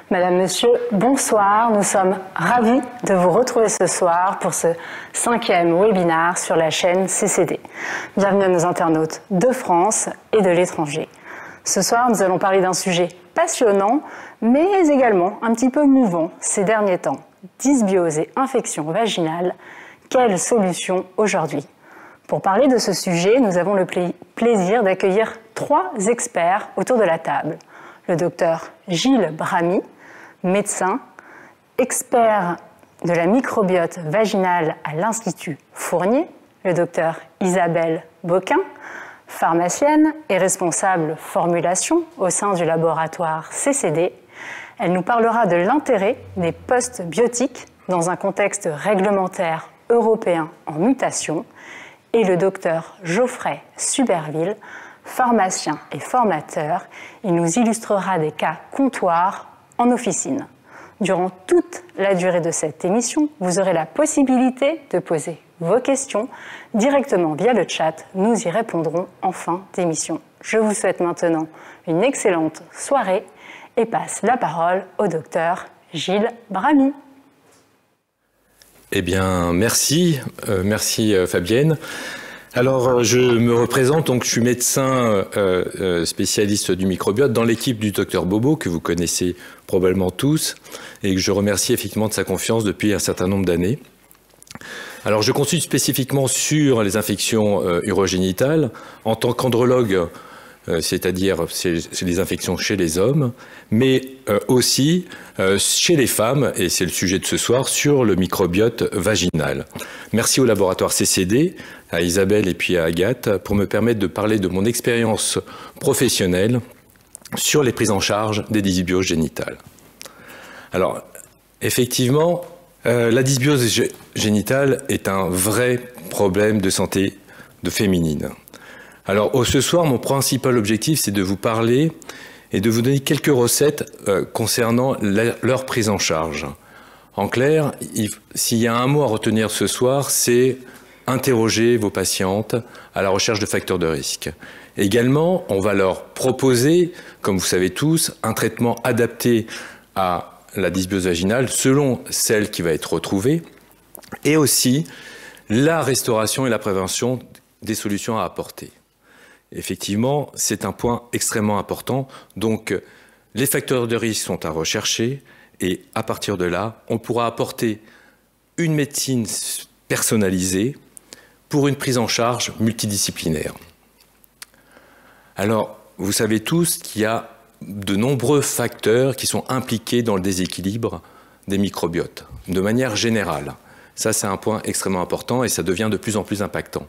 Madame, Monsieur, bonsoir. Nous sommes ravis de vous retrouver ce soir pour ce 5e webinaire sur la chaîne CCD. Bienvenue à nos internautes de France et de l'étranger. Ce soir, nous allons parler d'un sujet passionnant, mais également un petit peu mouvant ces derniers temps. Dysbiose et infection vaginale, quelle solution aujourd'hui? Pour parler de ce sujet, nous avons le plaisir d'accueillir 3 experts autour de la table. Le docteur Gilles Bramy, médecin, expert de la microbiote vaginale à l'Institut Fournier, le docteur Isabelle Boquin, pharmacienne et responsable formulation au sein du laboratoire CCD. Elle nous parlera de l'intérêt des postbiotiques dans un contexte réglementaire européen en mutation, et le docteur Geoffrey Suberville, pharmacien et formateur. Il nous illustrera des cas comptoirs en officine. Durant toute la durée de cette émission, vous aurez la possibilité de poser vos questions directement via le chat. Nous y répondrons en fin d'émission. Je vous souhaite maintenant une excellente soirée et passe la parole au docteur Gilles Bramy. Eh bien, merci Fabienne. Alors, je me représente, donc je suis médecin spécialiste du microbiote dans l'équipe du docteur Bobo, que vous connaissez probablement tous, et que je remercie effectivement de sa confiance depuis un certain nombre d'années. Alors, je consulte spécifiquement sur les infections urogénitales en tant qu'andrologue, c'est-à-dire les infections chez les hommes, mais aussi chez les femmes, et c'est le sujet de ce soir, sur le microbiote vaginal. Merci au laboratoire CCD, à Isabelle et puis à Agathe, pour me permettre de parler de mon expérience professionnelle sur les prises en charge des dysbioses génitales. Alors, effectivement, la dysbiose génitale est un vrai problème de santé féminine. Alors, ce soir, mon principal objectif, c'est de vous parler et de vous donner quelques recettes concernant leur prise en charge. En clair, s'il y a un mot à retenir ce soir, c'est interroger vos patientes à la recherche de facteurs de risque. Également, on va leur proposer, comme vous savez tous, un traitement adapté à la dysbiose vaginale selon celle qui va être retrouvée, et aussi la restauration et la prévention des solutions à apporter. Effectivement, c'est un point extrêmement important. Donc, les facteurs de risque sont à rechercher et à partir de là, on pourra apporter une médecine personnalisée pour une prise en charge multidisciplinaire. Alors, vous savez tous qu'il y a de nombreux facteurs qui sont impliqués dans le déséquilibre des microbiotes, de manière générale. Ça, c'est un point extrêmement important et ça devient de plus en plus impactant.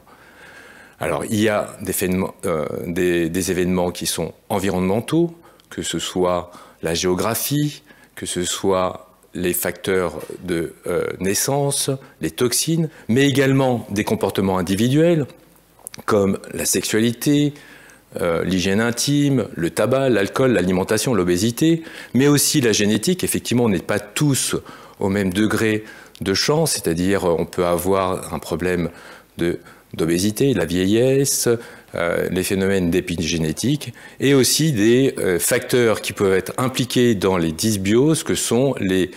Alors, il y a des événements qui sont environnementaux, que ce soit la géographie, que ce soit les facteurs de naissance, les toxines, mais également des comportements individuels, comme la sexualité, l'hygiène intime, le tabac, l'alcool, l'alimentation, l'obésité, mais aussi la génétique. Effectivement, on n'est pas tous au même degré de chance, c'est-à-dire on peut avoir un problème d'obésité, la vieillesse, les phénomènes d'épigénétique et aussi des facteurs qui peuvent être impliqués dans les dysbioses que sont les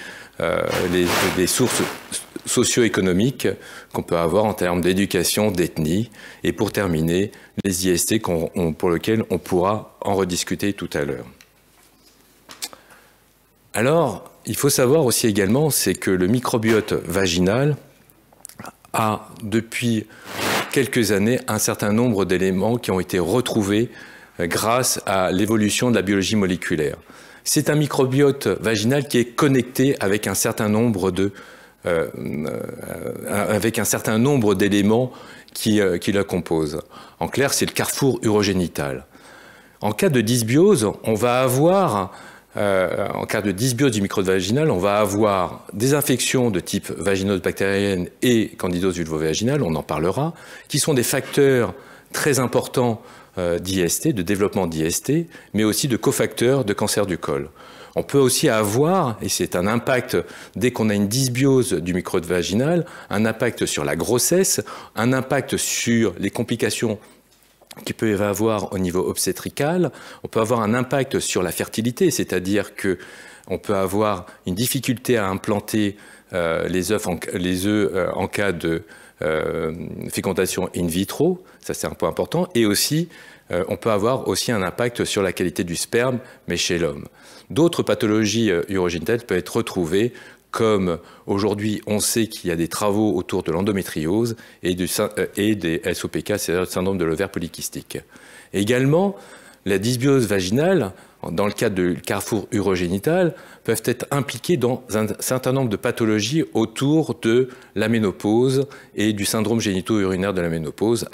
sources socio-économiques qu'on peut avoir en termes d'éducation, d'ethnie et pour terminer, les IST pour lesquels on pourra en rediscuter tout à l'heure. Alors, il faut savoir aussi également, c'est que le microbiote vaginal a depuis quelques années un certain nombre d'éléments qui ont été retrouvés grâce à l'évolution de la biologie moléculaire. C'est un microbiote vaginal qui est connecté avec un certain nombre d'éléments qui la composent. En clair, c'est le carrefour urogénital. En cas de dysbiose, on va avoir en cas de dysbiose du microbiote vaginal, on va avoir des infections de type vaginose bactérienne et candidose vulvovaginale, on en parlera, qui sont des facteurs très important d'IST, de développement d'IST, mais aussi de cofacteurs de cancer du col. On peut aussi avoir, et c'est un impact, dès qu'on a une dysbiose du microbiote vaginal, un impact sur la grossesse, un impact sur les complications qu'il peut y avoir au niveau obstétrical. On peut avoir un impact sur la fertilité, c'est-à-dire qu'on peut avoir une difficulté à implanter les œufs en cas de fécondation in vitro, ça c'est un point important, et aussi on peut avoir aussi un impact sur la qualité du sperme, mais chez l'homme. D'autres pathologies urogénitales peuvent être retrouvées, comme aujourd'hui on sait qu'il y a des travaux autour de l'endométriose et des SOPK, c'est-à-dire le syndrome de l'ovaire polykystique. Également, la dysbiose vaginale, dans le cadre du carrefour urogénital, peuvent être impliquées dans un certain nombre de pathologies autour de la ménopause et du syndrome génito-urinaire de la ménopause,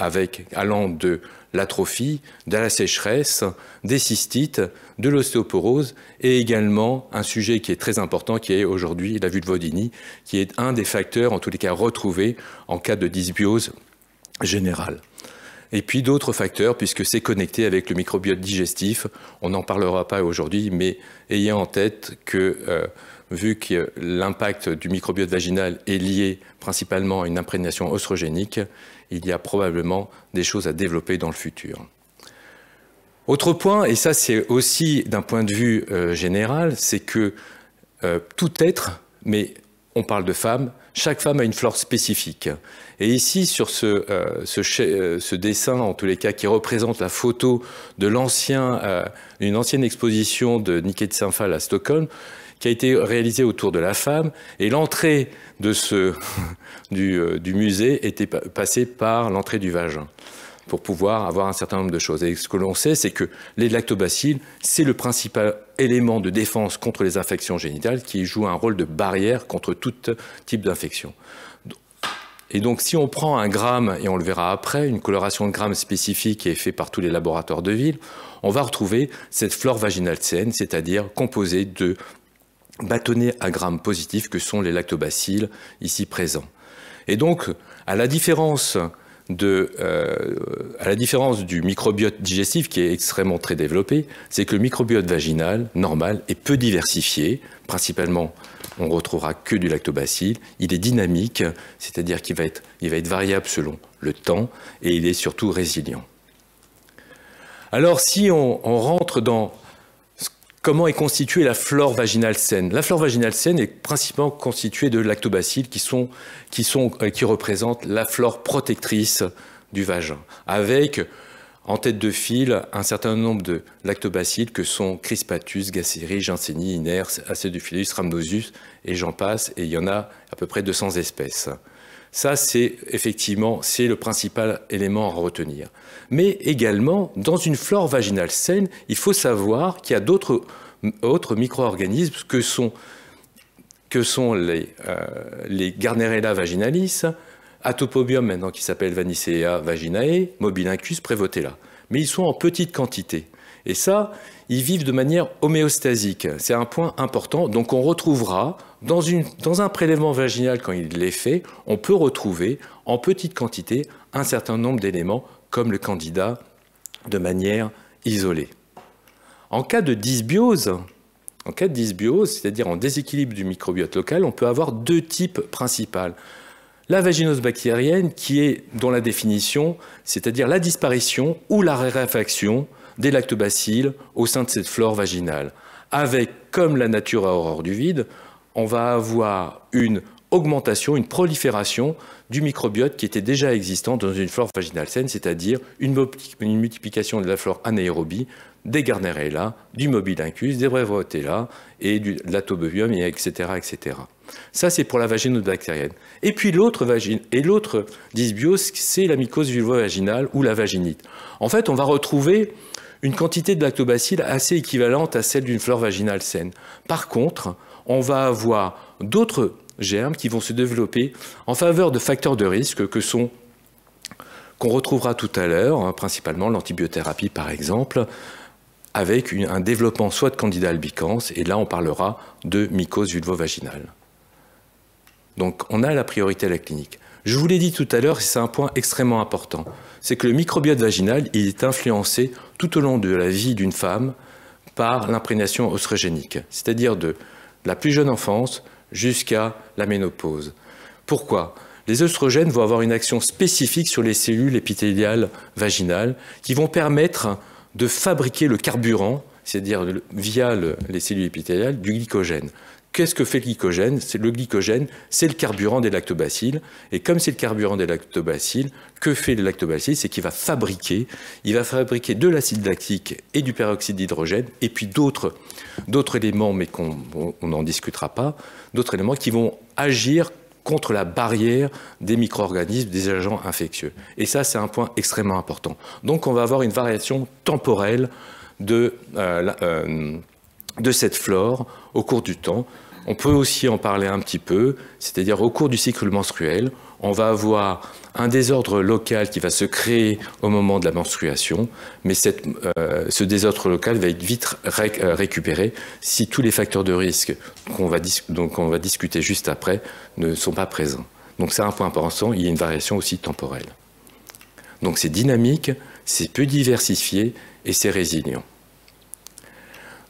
allant de l'atrophie, de la sécheresse, des cystites, de l'ostéoporose et également un sujet qui est très important qui est aujourd'hui la vulvodynie, qui est un des facteurs, en tous les cas, retrouvés en cas de dysbiose générale. Et puis d'autres facteurs, puisque c'est connecté avec le microbiote digestif. On n'en parlera pas aujourd'hui, mais ayez en tête que, vu que l'impact du microbiote vaginal est lié principalement à une imprégnation oestrogénique, il y a probablement des choses à développer dans le futur. Autre point, et ça c'est aussi d'un point de vue général, c'est que tout être, mais on parle de femmes, chaque femme a une flore spécifique. Et ici, sur ce dessin, en tous les cas, qui représente la photo de une ancienne exposition de Nicke de Saint-Phal à Stockholm, qui a été réalisée autour de la femme, et l'entrée du musée était passée par l'entrée du vagin, pour pouvoir avoir un certain nombre de choses. Et ce que l'on sait, c'est que les lactobacilles, c'est le principal élément de défense contre les infections génitales qui joue un rôle de barrière contre tout type d'infection. Et donc, si on prend un gramme, et on le verra après, une coloration de gramme spécifique qui est faite par tous les laboratoires de ville, on va retrouver cette flore vaginale saine, c'est-à-dire composée de bâtonnets à grammes positifs que sont les lactobacilles ici présents. Et donc, à la différence du microbiote digestif qui est extrêmement très développé, c'est que le microbiote vaginal normal est peu diversifié. Principalement, on ne retrouvera que du lactobacille. Il est dynamique, c'est-à-dire qu'il va être variable selon le temps et il est surtout résilient. Alors, si on rentre dans comment est constituée la flore vaginale saine? La flore vaginale saine est principalement constituée de lactobacilles qui représentent la flore protectrice du vagin, avec en tête de file un certain nombre de lactobacilles que sont Crispatus, Gasseri, Jansseni, Iner, Acidophilus, Rhamnosus et j'en passe, et il y en a à peu près 200 espèces. Ça, c'est effectivement le principal élément à retenir. Mais également, dans une flore vaginale saine, il faut savoir qu'il y a d'autres micro-organismes que sont les Gardnerella vaginalis, Atopobium maintenant qui s'appelle Vanicea vaginae, Mobilincus, Prevotella. Mais ils sont en petite quantité. Et ça, ils vivent de manière homéostasique. C'est un point important. Donc on retrouvera, dans un prélèvement vaginal, quand il est fait, on peut retrouver en petite quantité un certain nombre d'éléments, comme le candida, de manière isolée. En cas de dysbiose, c'est-à-dire en déséquilibre du microbiote local, on peut avoir deux types principaux. La vaginose bactérienne, dont la définition, c'est-à-dire la disparition ou la raréfaction des lactobacilles au sein de cette flore vaginale. Avec, comme la nature a horreur du vide, on va avoir une augmentation, une prolifération du microbiote qui était déjà existant dans une flore vaginale saine, c'est-à-dire une multiplication de la flore anaérobie, des Gardnerella, du Mobilincus, des Prevotella et de l'Atopobium, etc., etc. Ça, c'est pour la vaginose bactérienne. Et puis l'autre dysbiose, c'est la mycose vulvo-vaginale ou la vaginite. En fait, on va retrouver une quantité de lactobacilles assez équivalente à celle d'une flore vaginale saine. Par contre, on va avoir d'autres germes qui vont se développer en faveur de facteurs de risque qu'on retrouvera tout à l'heure, principalement l'antibiothérapie par exemple, avec un développement soit de Candida albicans, et là on parlera de mycose vulvo-vaginale. Donc on a la priorité à la clinique. Je vous l'ai dit tout à l'heure, c'est un point extrêmement important. c'est que le microbiote vaginal, il est influencé tout au long de la vie d'une femme par l'imprégnation œstrogénique, c'est-à-dire de la plus jeune enfance jusqu'à la ménopause. Pourquoi ? Les œstrogènes vont avoir une action spécifique sur les cellules épithéliales vaginales qui vont permettre de fabriquer le carburant, c'est-à-dire via les cellules épithéliales, du glycogène. Qu'est-ce que fait le glycogène ? Le glycogène, c'est le carburant des lactobacilles. Et comme c'est le carburant des lactobacilles, que fait le lactobacille ? C'est qu'il va fabriquer de l'acide lactique et du peroxyde d'hydrogène, et puis d'autres éléments, mais on n'en discutera pas, d'autres éléments qui vont agir contre la barrière des micro-organismes, des agents infectieux. Et ça, c'est un point extrêmement important. Donc, on va avoir une variation temporelle de cette flore au cours du temps. On peut aussi en parler un petit peu, c'est-à-dire au cours du cycle menstruel, on va avoir un désordre local qui va se créer au moment de la menstruation, mais ce désordre local va être vite récupéré si tous les facteurs de risque qu'on va discuter juste après ne sont pas présents. Donc c'est un point important, il y a une variation aussi temporelle. Donc c'est dynamique, c'est peu diversifié et c'est résilient.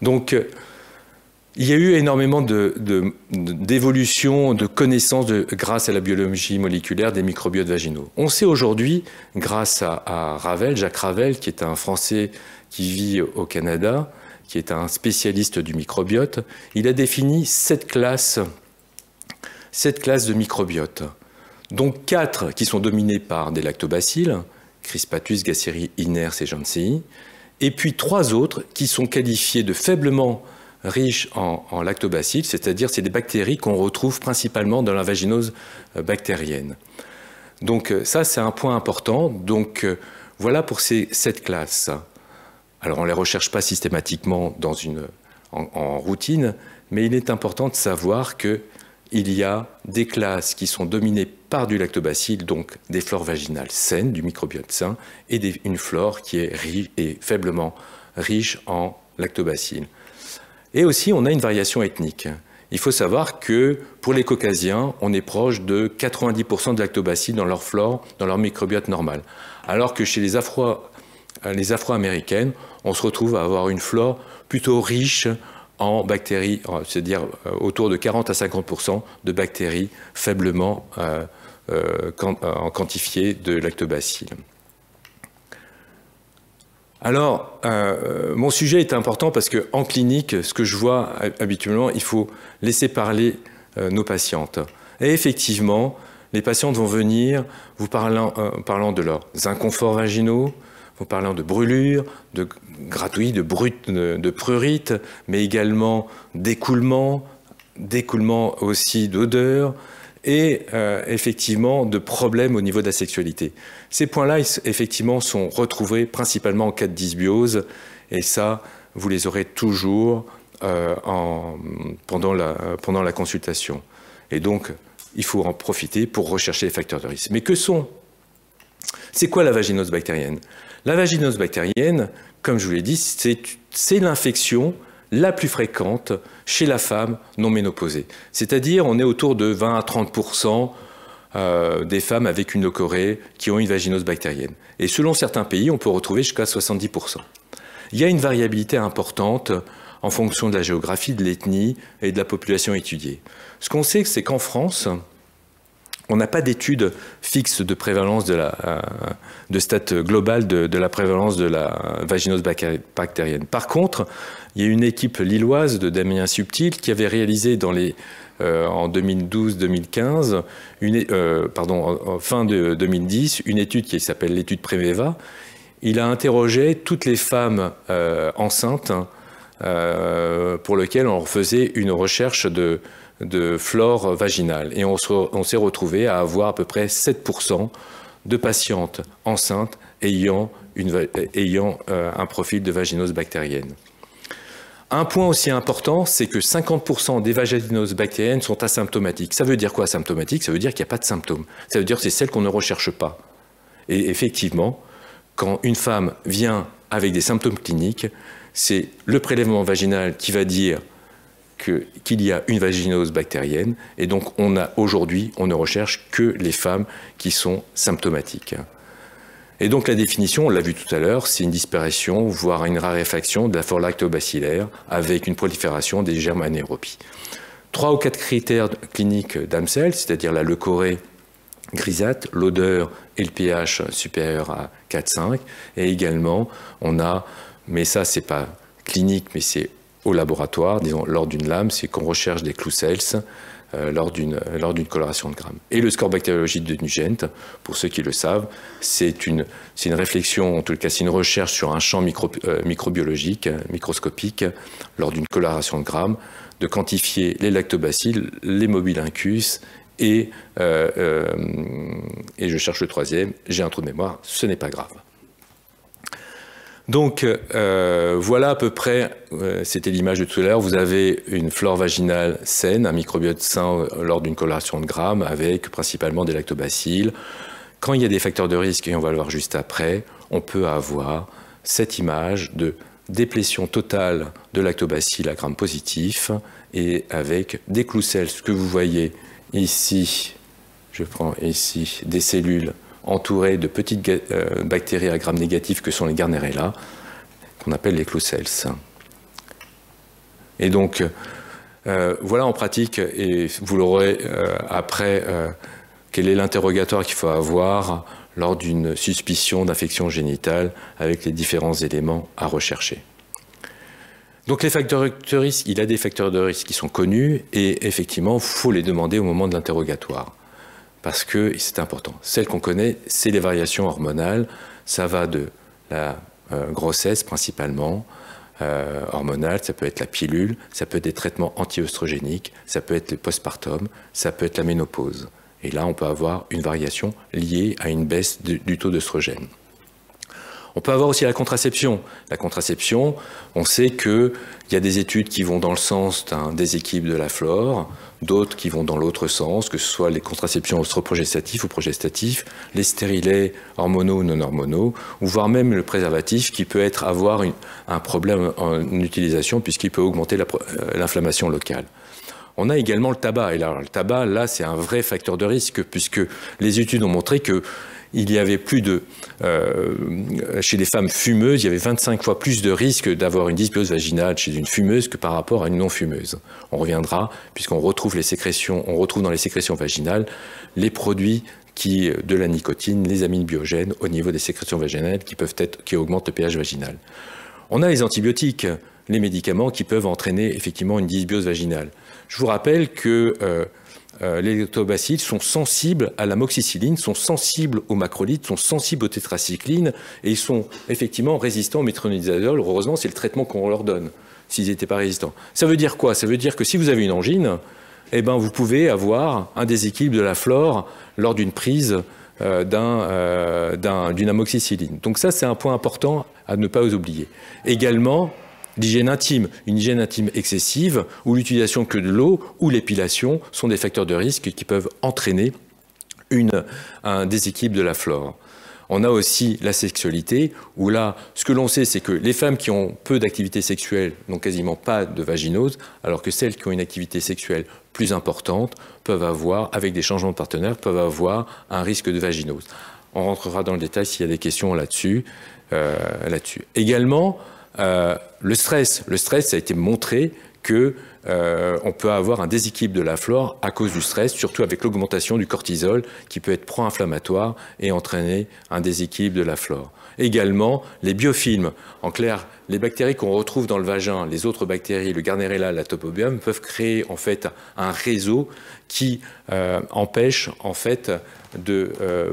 Donc il y a eu énormément d'évolution, de connaissances grâce à la biologie moléculaire des microbiotes vaginaux. On sait aujourd'hui, grâce à Ravel, Jacques Ravel, qui est un Français qui vit au Canada, qui est un spécialiste du microbiote, il a défini 7 classes de microbiotes, dont 4 qui sont dominées par des lactobacilles, Crispatus, Gasseri, Iners et Jansei, et puis 3 autres qui sont qualifiées de faiblement riches en lactobacilles, c'est-à-dire c'est des bactéries qu'on retrouve principalement dans la vaginose bactérienne. Donc ça, c'est un point important. Donc voilà pour ces 7 classes. Alors on ne les recherche pas systématiquement en routine, mais il est important de savoir qu'il y a des classes qui sont dominées par du lactobacille, donc des flores vaginales saines, du microbiote sain, et une flore qui est faiblement riche en lactobacilles. Et aussi, on a une variation ethnique. Il faut savoir que pour les Caucasiens, on est proche de 90% de lactobacilles dans leur flore, dans leur microbiote normal. Alors que chez les Afro-américaines, on se retrouve à avoir une flore plutôt riche en bactéries, c'est-à-dire autour de 40 à 50% de bactéries faiblement quantifiées de lactobacilles. Alors, mon sujet est important parce qu'en clinique, ce que je vois habituellement, il faut laisser parler nos patientes. Et effectivement, les patientes vont venir vous parlant de leurs inconforts vaginaux, vous parlant de brûlures, de gratouillis, de prurite, mais également d'écoulement aussi d'odeur, et effectivement de problèmes au niveau de la sexualité. Ces points-là, effectivement, sont retrouvés principalement en cas de dysbiose, et ça, vous les aurez toujours pendant la consultation. Et donc, il faut en profiter pour rechercher les facteurs de risque. Mais c'est quoi la vaginose bactérienne? La vaginose bactérienne, comme je vous l'ai dit, c'est l'infection la plus fréquente chez la femme non ménopausée. C'est-à-dire, on est autour de 20 à 30% des femmes avec une leucorrhée qui ont une vaginose bactérienne. Et selon certains pays, on peut retrouver jusqu'à 70%. Il y a une variabilité importante en fonction de la géographie, de l'ethnie et de la population étudiée. Ce qu'on sait, c'est qu'en France, on n'a pas d'études fixes de prévalence de stat global de la prévalence de la vaginose bactérienne. Par contre, il y a une équipe lilloise de Damien Subtil qui avait réalisé en 2012-2015, en fin de 2010, une étude qui s'appelle l'étude Preveva. Il a interrogé toutes les femmes enceintes pour lesquelles on faisait une recherche de flore vaginale. Et on s'est retrouvé à avoir à peu près 7% de patientes enceintes ayant un profil de vaginose bactérienne. Un point aussi important, c'est que 50% des vaginoses bactériennes sont asymptomatiques. Ça veut dire quoi asymptomatique? Ça veut dire qu'il n'y a pas de symptômes. Ça veut dire que c'est celles qu'on ne recherche pas. Et effectivement, quand une femme vient avec des symptômes cliniques, c'est le prélèvement vaginal qui va dire qu'il y a une vaginose bactérienne, et donc aujourd'hui, on ne recherche que les femmes qui sont symptomatiques. Et donc la définition, on l'a vu tout à l'heure, c'est une disparition, voire une raréfaction de la flore lactobacilliaire avec une prolifération des germes anaérobies. 3 ou 4 critères cliniques d'Amsel, c'est-à-dire la leucorrhée grisâtre, l'odeur et le pH supérieur à 4,5. Et également, on a, mais ça c'est pas clinique, mais c'est au laboratoire, disons lors d'une lame, c'est qu'on recherche des Clousels lors d'une coloration de Gram. Et le score bactériologique de Nugent, pour ceux qui le savent, c'est une réflexion, en tout cas c'est une recherche sur un champ microbiologique, microscopique, lors d'une coloration de Gram, de quantifier les lactobacilles, les mobilincus, et je cherche le troisième, j'ai un trou de mémoire, ce n'est pas grave. Donc voilà à peu près, c'était l'image de tout à l'heure, vous avez une flore vaginale saine, un microbiote sain lors d'une coloration de Gram avec principalement des lactobacilles. Quand il y a des facteurs de risque, et on va le voir juste après, on peut avoir cette image de déplétion totale de lactobacilles à Gram positif et avec des Clousels, ce que vous voyez ici, je prends ici des cellules entourées de petites bactéries à Gram négatif que sont les Gardnerella, qu'on appelle les Clousels. Et donc, voilà en pratique, et vous l'aurez après, quel est l'interrogatoire qu'il faut avoir lors d'une suspicion d'infection génitale avec les différents éléments à rechercher. Donc les facteurs de risque, il y a des facteurs de risque qui sont connus et effectivement, il faut les demander au moment de l'interrogatoire parce que c'est important. Celles qu'on connaît, c'est les variations hormonales. Ça va de la grossesse principalement, hormonale, ça peut être la pilule, ça peut être des traitements anti-œstrogéniques, ça peut être le postpartum, ça peut être la ménopause. Et là, on peut avoir une variation liée à une baisse du taux d'œstrogène. On peut avoir aussi la contraception. La contraception, on sait qu'il y a des études qui vont dans le sens d'un déséquilibre de la flore, d'autres qui vont dans l'autre sens, que ce soit les contraceptions œstroprogestatifs ou progestatifs, les stérilets hormonaux ou non hormonaux, ou voire même le préservatif qui peut avoir un problème en utilisation puisqu'il peut augmenter l'inflammation locale. On a également le tabac. Et là, le tabac, là, c'est un vrai facteur de risque puisque les études ont montré que il y avait plus de, chez les femmes fumeuses, il y avait 25 fois plus de risque d'avoir une dysbiose vaginale chez une fumeuse que par rapport à une non-fumeuse. On reviendra, puisqu'on retrouve les sécrétions, on retrouve dans les sécrétions vaginales les produits de la nicotine, les amines biogènes au niveau des sécrétions vaginales qui augmentent le pH vaginal. On a les antibiotiques, les médicaments qui peuvent entraîner effectivement une dysbiose vaginale. Je vous rappelle que les lactobacilles sont sensibles à l'amoxicilline, sont sensibles aux macrolides, sont sensibles aux tétracyclines et ils sont effectivement résistants au métronidazole. Heureusement, c'est le traitement qu'on leur donne s'ils n'étaient pas résistants. Ça veut dire quoi? Ça veut dire que si vous avez une angine, eh ben, vous pouvez avoir un déséquilibre de la flore lors d'une prise d'une amoxicilline. Donc ça, c'est un point important à ne pas oublier. Également, l'hygiène intime, une hygiène intime excessive ou l'utilisation que de l'eau ou l'épilation sont des facteurs de risque qui peuvent entraîner un déséquilibre de la flore. On a aussi la sexualité où là, ce que l'on sait, c'est que les femmes qui ont peu d'activité sexuelle n'ont quasiment pas de vaginose, alors que celles qui ont une activité sexuelle plus importante peuvent avoir, avec des changements de partenaire, peuvent avoir un risque de vaginose. On rentrera dans le détail s'il y a des questions là-dessus. Également, le stress, ça a été montré que on peut avoir un déséquilibre de la flore à cause du stress, surtout avec l'augmentation du cortisol qui peut être pro-inflammatoire et entraîner un déséquilibre de la flore. Également, les biofilms, en clair, les bactéries qu'on retrouve dans le vagin, les autres bactéries, le Gardnerella, la Topobium, peuvent créer en fait un réseau qui empêche en fait de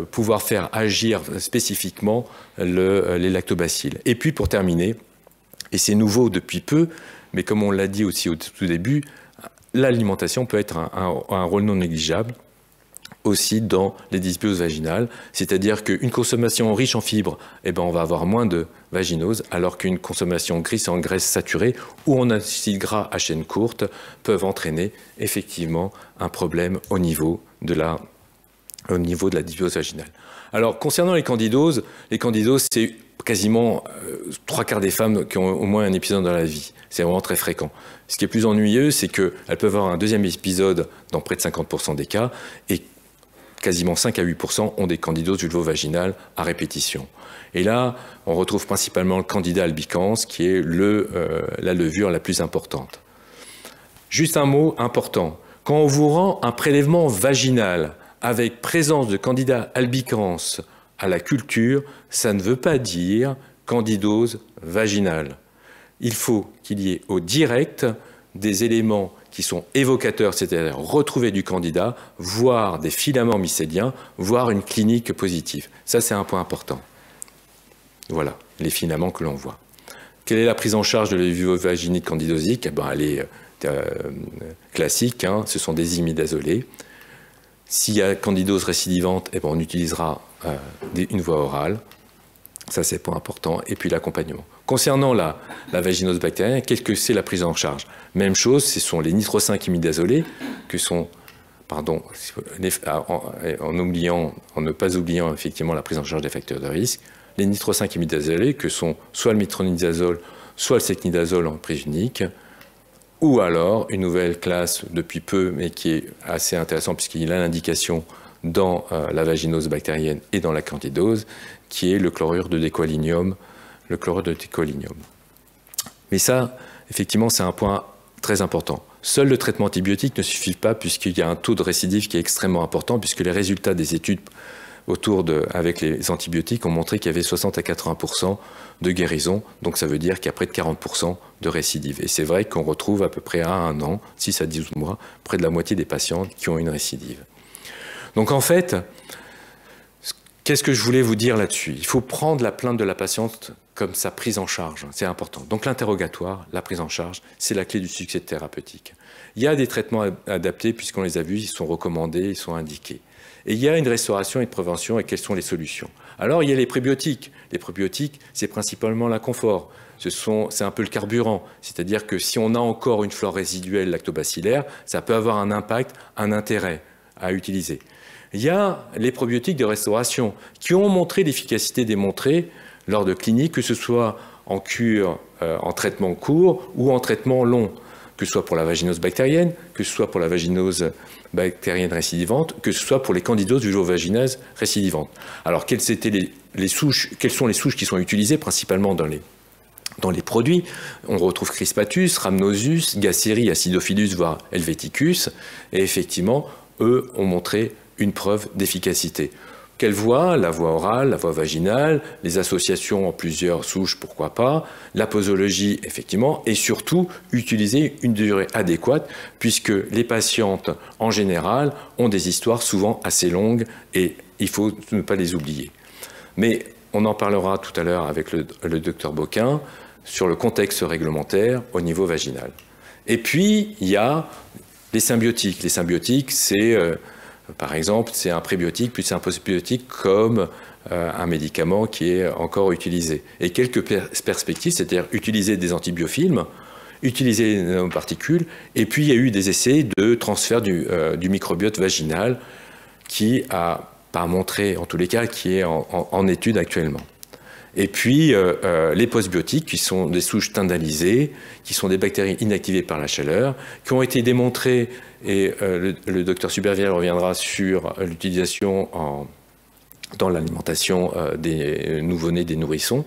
pouvoir faire agir spécifiquement les lactobacilles. Et puis pour terminer, et c'est nouveau depuis peu, mais comme on l'a dit aussi au tout début, l'alimentation peut être un rôle non négligeable aussi dans les dysbioses vaginales, c'est-à-dire qu'une consommation riche en fibres, eh ben on va avoir moins de vaginose, alors qu'une consommation riche en graisse saturée ou en acides gras à chaîne courte peuvent entraîner effectivement un problème au niveau de la dysbiose vaginale. Alors, concernant les candidoses, c'est quasiment 3/4 des femmes qui ont au moins un épisode dans la vie. C'est vraiment très fréquent. Ce qui est plus ennuyeux, c'est qu'elles peuvent avoir un deuxième épisode dans près de 50% des cas. Et quasiment 5 à 8% ont des candidoses vulvovaginales à répétition. Et là, on retrouve principalement le candida albicans, qui est la levure la plus importante. Juste un mot important. Quand on vous rend un prélèvement vaginal avec présence de candida albicans à la culture, ça ne veut pas dire candidose vaginale. Il faut qu'il y ait au direct des éléments qui sont évocateurs, c'est-à-dire retrouver du candida, voire des filaments mycéliens, voire une clinique positive. Ça, c'est un point important. Voilà, les filaments que l'on voit. Quelle est la prise en charge de la vulvovaginite candidosique? Elle est classique, hein, ce sont des imidazolés. S'il y a candidose récidivante, on utilisera une voie orale. Ça, c'est point important. Et puis l'accompagnement. Concernant la vaginose bactérienne, qu'est-ce que c'est la prise en charge? Même chose, ce sont les nitro-5 imidazolés, que sont, pardon, en ne pas oubliant effectivement la prise en charge des facteurs de risque, les nitro-5 imidazolés, que sont soit le métronidazole, soit le secnidazole en prise unique, ou alors une nouvelle classe depuis peu, mais qui est assez intéressante puisqu'il a l'indication dans la vaginose bactérienne et dans la candidose, qui est le chlorure de décoalinium. Mais ça, effectivement, c'est un point très important. Seul le traitement antibiotique ne suffit pas puisqu'il y a un taux de récidive qui est extrêmement important, puisque les résultats des études avec les antibiotiques ont montré qu'il y avait 60 à 80% de guérison, donc ça veut dire qu'il y a près de 40% de récidive. Et c'est vrai qu'on retrouve à peu près à 1 an, 6 à 12 mois, près de la moitié des patientes qui ont une récidive. Donc en fait, qu'est-ce que je voulais vous dire là-dessus? Il faut prendre la plainte de la patiente comme sa prise en charge, c'est important. Donc l'interrogatoire, la prise en charge, c'est la clé du succès thérapeutique. Il y a des traitements adaptés, puisqu'on les a vus, ils sont recommandés, ils sont indiqués. Et il y a une restauration et une prévention, et quelles sont les solutions? Alors il y a les prébiotiques. Les prébiotiques, c'est principalement l'inconfort. C'est un peu le carburant, c'est-à-dire que si on a encore une flore résiduelle lactobacillaire, ça peut avoir un impact, un intérêt à utiliser. Il y a les probiotiques de restauration qui ont montré l'efficacité démontrée lors de cliniques, que ce soit en cure, en traitement court ou en traitement long, que ce soit pour la vaginose bactérienne, que ce soit pour la vaginose bactérienne récidivante, que ce soit pour les candidoses vulvovagineuses récidivantes. Alors, quelles sont les souches qui sont utilisées principalement dans les produits? On retrouve Crispatus, Rhamnosus, Gasseri, Acidophilus, voire Helveticus, et effectivement, eux ont montré une preuve d'efficacité. Quelle voie? La voie orale, la voie vaginale, les associations en plusieurs souches, pourquoi pas, la posologie, effectivement, et surtout utiliser une durée adéquate, puisque les patientes, en général, ont des histoires souvent assez longues et il faut ne pas les oublier. Mais on en parlera tout à l'heure avec le docteur Boquin sur le contexte réglementaire au niveau vaginal. Et puis, il y a les symbiotiques. Les symbiotiques, c'est... par exemple, c'est un prébiotique plus un postbiotique comme un médicament qui est encore utilisé. Et quelques perspectives, c'est-à-dire utiliser des antibiofilms, utiliser des nanoparticules, et puis il y a eu des essais de transfert du microbiote vaginal qui a pas montré, en tous les cas, qui est en étude actuellement. Et puis les postbiotiques, qui sont des souches tyndalisées, qui sont des bactéries inactivées par la chaleur, qui ont été démontrées, et le docteur Supervielle reviendra sur l'utilisation dans l'alimentation des nouveau-nés, des nourrissons.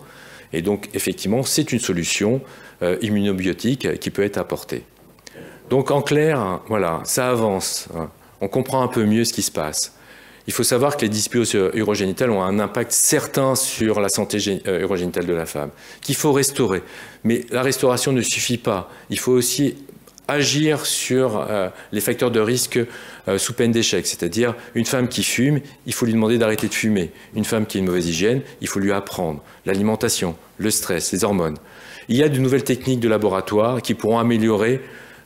Et donc, effectivement, c'est une solution immunobiotique qui peut être apportée. Donc, en clair, voilà, ça avance. On comprend un peu mieux ce qui se passe. Il faut savoir que les dysbioses urogénitales ont un impact certain sur la santé urogénitale de la femme, qu'il faut restaurer. Mais la restauration ne suffit pas. Il faut aussi agir sur les facteurs de risque sous peine d'échec. C'est-à-dire, une femme qui fume, il faut lui demander d'arrêter de fumer. Une femme qui a une mauvaise hygiène, il faut lui apprendre l'alimentation, le stress, les hormones. Il y a de nouvelles techniques de laboratoire qui pourront améliorer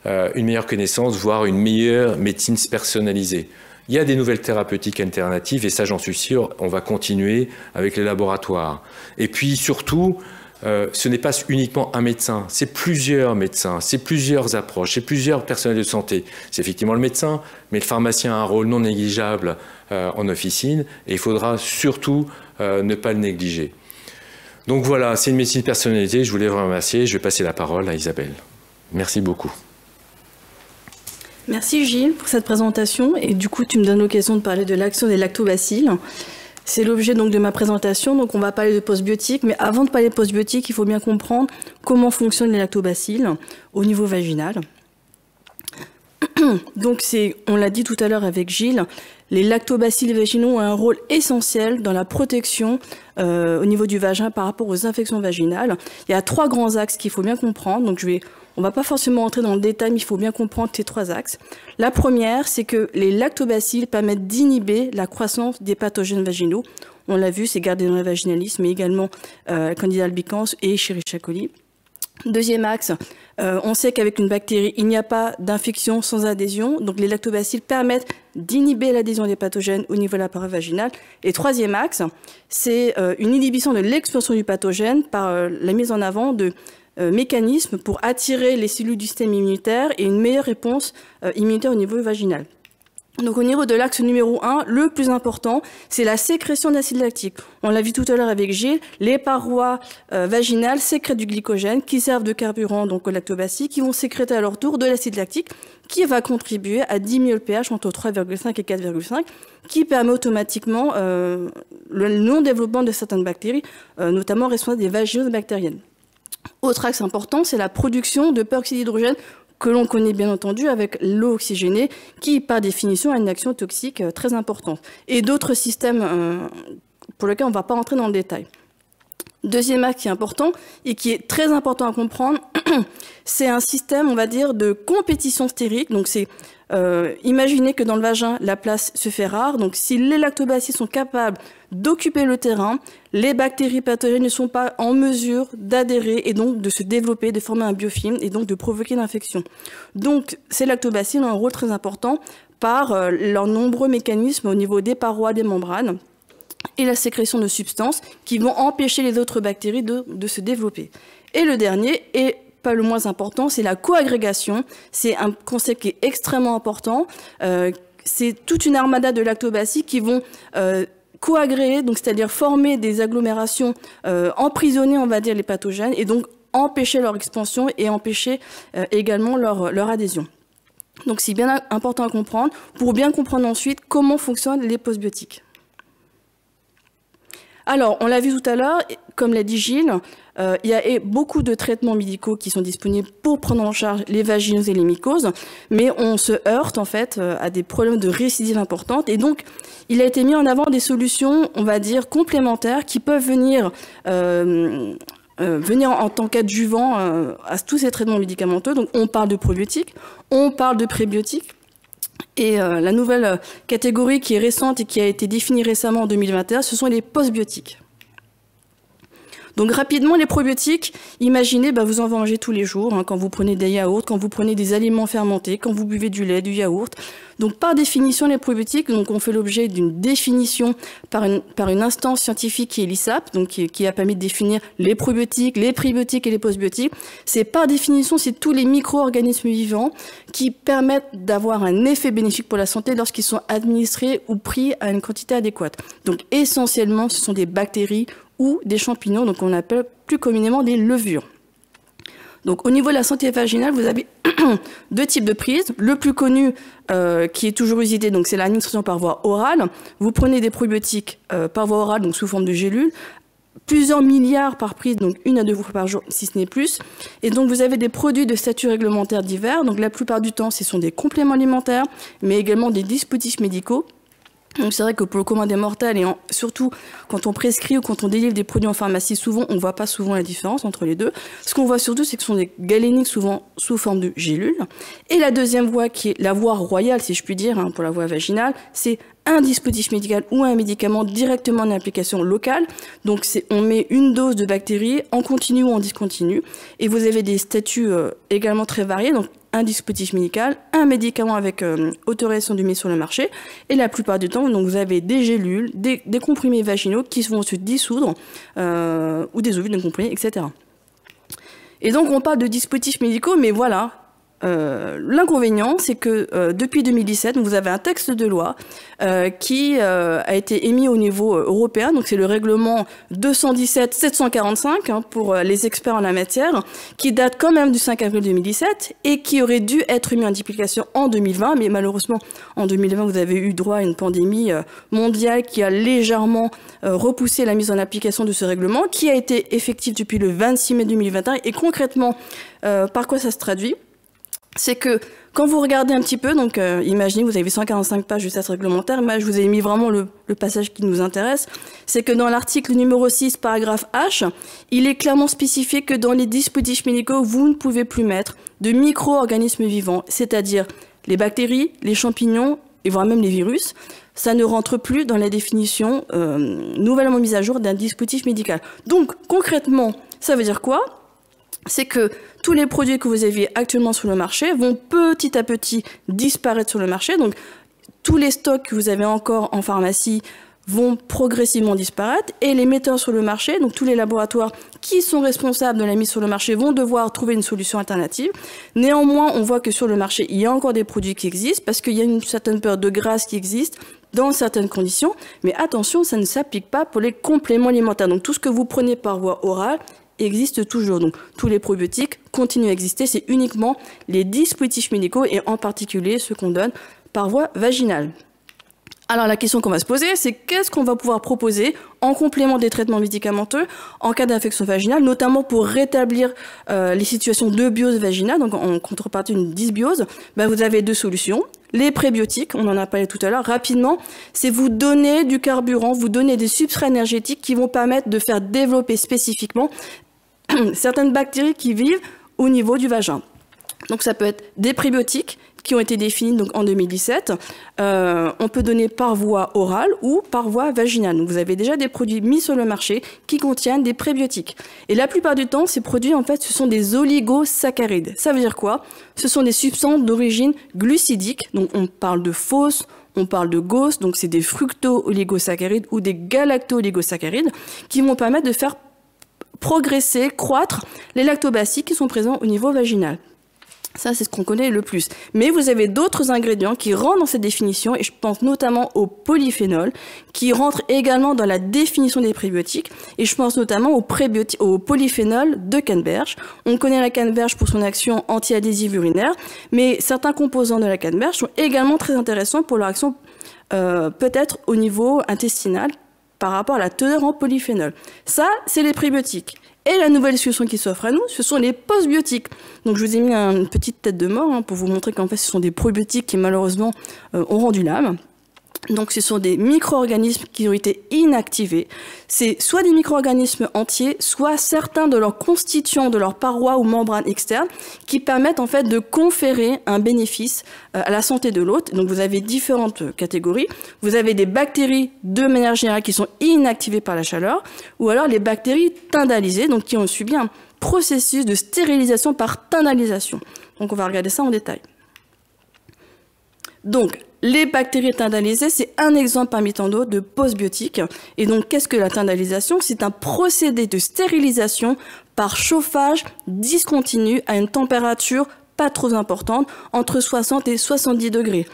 une meilleure connaissance, voire une meilleure médecine personnalisée. Il y a des nouvelles thérapeutiques alternatives et ça, j'en suis sûr, on va continuer avec les laboratoires. Et puis surtout, ce n'est pas uniquement un médecin, c'est plusieurs médecins, c'est plusieurs approches, c'est plusieurs personnels de santé. C'est effectivement le médecin, mais le pharmacien a un rôle non négligeable en officine et il faudra surtout ne pas le négliger. Donc voilà, c'est une médecine personnalisée, je voulais vous remercier, je vais passer la parole à Isabelle. Merci beaucoup. Merci Gilles pour cette présentation. Et du coup, tu me donnes l'occasion de parler de l'action des lactobacilles. C'est l'objet donc de ma présentation. Donc on va parler de postbiotiques. Mais avant de parler de postbiotiques, il faut bien comprendre comment fonctionnent les lactobacilles au niveau vaginal. Donc on l'a dit tout à l'heure avec Gilles, les lactobacilles vaginaux ont un rôle essentiel dans la protection au niveau du vagin par rapport aux infections vaginales. Il y a 3 grands axes qu'il faut bien comprendre. Donc on ne va pas forcément entrer dans le détail, mais il faut bien comprendre ces 3 axes. La première, c'est que les lactobacilles permettent d'inhiber la croissance des pathogènes vaginaux. On l'a vu, c'est Gardnerella vaginalis, mais également Candida albicans et Escherichia coli. Deuxième axe, on sait qu'avec une bactérie, il n'y a pas d'infection sans adhésion. Donc les lactobacilles permettent d'inhiber l'adhésion des pathogènes au niveau de la paroi vaginale. Et troisième axe, c'est une inhibition de l'expansion du pathogène par la mise en avant de mécanismes pour attirer les cellules du système immunitaire et une meilleure réponse immunitaire au niveau vaginal. Donc au niveau de l'axe numéro 1, le plus important, c'est la sécrétion d'acide lactique. On l'a vu tout à l'heure avec Gilles, les parois vaginales sécrètent du glycogène qui servent de carburant donc aux lactobacilles qui vont sécréter à leur tour de l'acide lactique qui va contribuer à diminuer le pH entre 3,5 et 4,5 qui permet automatiquement le non-développement de certaines bactéries, notamment responsables des vaginoses bactériennes. Autre axe important, c'est la production de peroxyde d'hydrogène que l'on connaît bien entendu avec l'eau oxygénée, qui par définition a une action toxique très importante. Et d'autres systèmes pour lesquels on ne va pas entrer dans le détail. Deuxième axe qui est important et qui est très important à comprendre, c'est un système, on va dire, de compétition stérique. Donc c'est imaginez que dans le vagin, la place se fait rare. Donc si les lactobacilles sont capables d'occuper le terrain, les bactéries pathogènes ne sont pas en mesure d'adhérer et donc de se développer, de former un biofilm et donc de provoquer l'infection. Donc ces lactobacilles ont un rôle très important par leurs nombreux mécanismes au niveau des parois, des membranes et la sécrétion de substances qui vont empêcher les autres bactéries de se développer. Et le dernier, et pas le moins important, c'est la coagrégation. C'est un concept qui est extrêmement important. C'est toute une armada de lactobacilles qui vont coagréer, donc c'est-à-dire former des agglomérations, emprisonner, on va dire, les pathogènes, et donc empêcher leur expansion et empêcher également leur adhésion. Donc c'est bien important à comprendre pour bien comprendre ensuite comment fonctionnent les postbiotiques. Alors, on l'a vu tout à l'heure, comme l'a dit Gilles, il y a beaucoup de traitements médicaux qui sont disponibles pour prendre en charge les vaginoses et les mycoses, mais on se heurte en fait à des problèmes de récidive importantes. Et donc, il a été mis en avant des solutions, on va dire, complémentaires qui peuvent venir en tant qu'adjuvant à tous ces traitements médicamenteux. Donc, on parle de probiotiques, on parle de prébiotiques. Et la nouvelle catégorie qui est récente et qui a été définie récemment en 2021, ce sont les postbiotiques. Donc rapidement, les probiotiques, imaginez, vous en mangez tous les jours, quand vous prenez des yaourts, quand vous prenez des aliments fermentés, quand vous buvez du lait, du yaourt. Donc par définition, les probiotiques, donc on fait l'objet d'une définition par une instance scientifique qui est l'ISAP, donc qui a permis de définir les probiotiques, les prébiotiques et les postbiotiques. C'est par définition, c'est tous les micro-organismes vivants qui permettent d'avoir un effet bénéfique pour la santé lorsqu'ils sont administrés ou pris à une quantité adéquate. Donc essentiellement, ce sont des bactéries ou des champignons, donc on appelle plus communément des levures. Donc au niveau de la santé vaginale, vous avez 2 types de prises. Le plus connu, qui est toujours usité, donc c'est l'administration par voie orale. Vous prenez des probiotiques par voie orale, donc sous forme de gélules, plusieurs milliards par prise, donc 1 à 2 fois par jour, si ce n'est plus. Et donc vous avez des produits de statut réglementaire divers. Donc la plupart du temps, ce sont des compléments alimentaires, mais également des dispositifs médicaux. Donc c'est vrai que pour le commun des mortels, et surtout quand on prescrit ou quand on délivre des produits en pharmacie, souvent on ne voit pas souvent la différence entre les deux. Ce qu'on voit surtout, c'est que ce sont des galéniques souvent sous forme de gélules. Et la deuxième voie, qui est la voie royale, si je puis dire, pour la voie vaginale, c'est un dispositif médical ou un médicament directement en application locale. Donc on met une dose de bactéries en continu ou en discontinu. Et vous avez des statuts également très variés. Donc un dispositif médical, un médicament avec autorisation de mise sur le marché. Et la plupart du temps, donc, vous avez des gélules, des comprimés vaginaux qui vont se dissoudre, ou des ovules de comprimés, etc. Et donc on parle de dispositifs médicaux, mais voilà, L'inconvénient, c'est que depuis 2017, vous avez un texte de loi qui a été émis au niveau européen, donc c'est le règlement 217-745 pour les experts en la matière, qui date quand même du 5 avril 2017 et qui aurait dû être mis en application en 2020, mais malheureusement en 2020 vous avez eu droit à une pandémie mondiale qui a légèrement repoussé la mise en application de ce règlement, qui a été effectif depuis le 26 mai 2021. Et concrètement, par quoi ça se traduit ? C'est que quand vous regardez un petit peu, donc imaginez vous avez 145 pages de texte réglementaire, moi je vous ai mis vraiment le passage qui nous intéresse, c'est que dans l'article numéro 6, paragraphe H, il est clairement spécifié que dans les dispositifs médicaux, vous ne pouvez plus mettre de micro-organismes vivants, c'est-à-dire les bactéries, les champignons et voire même les virus. Ça ne rentre plus dans la définition nouvellement mise à jour d'un dispositif médical. Donc concrètement, ça veut dire quoi ? C'est que tous les produits que vous avez actuellement sur le marché vont petit à petit disparaître sur le marché. Donc, tous les stocks que vous avez encore en pharmacie vont progressivement disparaître et les metteurs sur le marché, donc tous les laboratoires qui sont responsables de la mise sur le marché vont devoir trouver une solution alternative. Néanmoins, on voit que sur le marché, il y a encore des produits qui existent parce qu'il y a une certaine période de grâce qui existe dans certaines conditions. Mais attention, ça ne s'applique pas pour les compléments alimentaires. Donc, tout ce que vous prenez par voie orale existe toujours. Donc, tous les probiotiques continuent à exister. C'est uniquement les dispositifs médicaux et en particulier ceux qu'on donne par voie vaginale. Alors, la question qu'on va se poser, c'est qu'est-ce qu'on va pouvoir proposer en complément des traitements médicamenteux en cas d'infection vaginale, notamment pour rétablir les situations de biose vaginale, donc en contrepartie d'une dysbiose. Vous avez deux solutions. Les prébiotiques, on en a parlé tout à l'heure, rapidement, c'est vous donner du carburant, vous donner des substrats énergétiques qui vont permettre de faire développer spécifiquement certaines bactéries qui vivent au niveau du vagin. Donc ça peut être des prébiotiques qui ont été définis donc en 2017. On peut donner par voie orale ou par voie vaginale. Donc vous avez déjà des produits mis sur le marché qui contiennent des prébiotiques. Et la plupart du temps, ces produits, en fait, ce sont des oligosaccharides. Ça veut dire quoi ? Ce sont des substances d'origine glucidique. Donc on parle de FOS, on parle de GOS, donc c'est des fructo-oligosaccharides ou des galacto-oligosaccharides qui vont permettre de faire progresser, croître les lactobacilles qui sont présents au niveau vaginal. Ça, c'est ce qu'on connaît le plus. Mais vous avez d'autres ingrédients qui rentrent dans cette définition, et je pense notamment au polyphénol, qui rentre également dans la définition des prébiotiques, et je pense notamment au polyphénol de canneberge. On connaît la canneberge pour son action anti-adhésive urinaire, mais certains composants de la canneberge sont également très intéressants pour leur action peut-être au niveau intestinal par rapport à la teneur en polyphénol. Ça, c'est les prébiotiques. Et la nouvelle solution qui s'offre à nous, ce sont les postbiotiques. Donc je vous ai mis une petite tête de mort pour vous montrer qu'en fait ce sont des probiotiques qui malheureusement ont rendu l'âme. Donc ce sont des micro-organismes qui ont été inactivés. C'est soit des micro-organismes entiers, soit certains de leurs constituants, de leurs parois ou membranes externes, qui permettent en fait de conférer un bénéfice à la santé de l'hôte. Donc vous avez différentes catégories. Vous avez des bactéries de manière générale qui sont inactivées par la chaleur, ou alors les bactéries tyndalisées, donc qui ont subi un processus de stérilisation par tyndalisation. Donc on va regarder ça en détail. Donc, les bactéries tyndalisées, c'est un exemple parmi tant d'autres de postbiotiques. Et donc, qu'est-ce que la tyndalisation ? C'est un procédé de stérilisation par chauffage discontinu à une température pas trop importante, entre 60 et 70 degrés.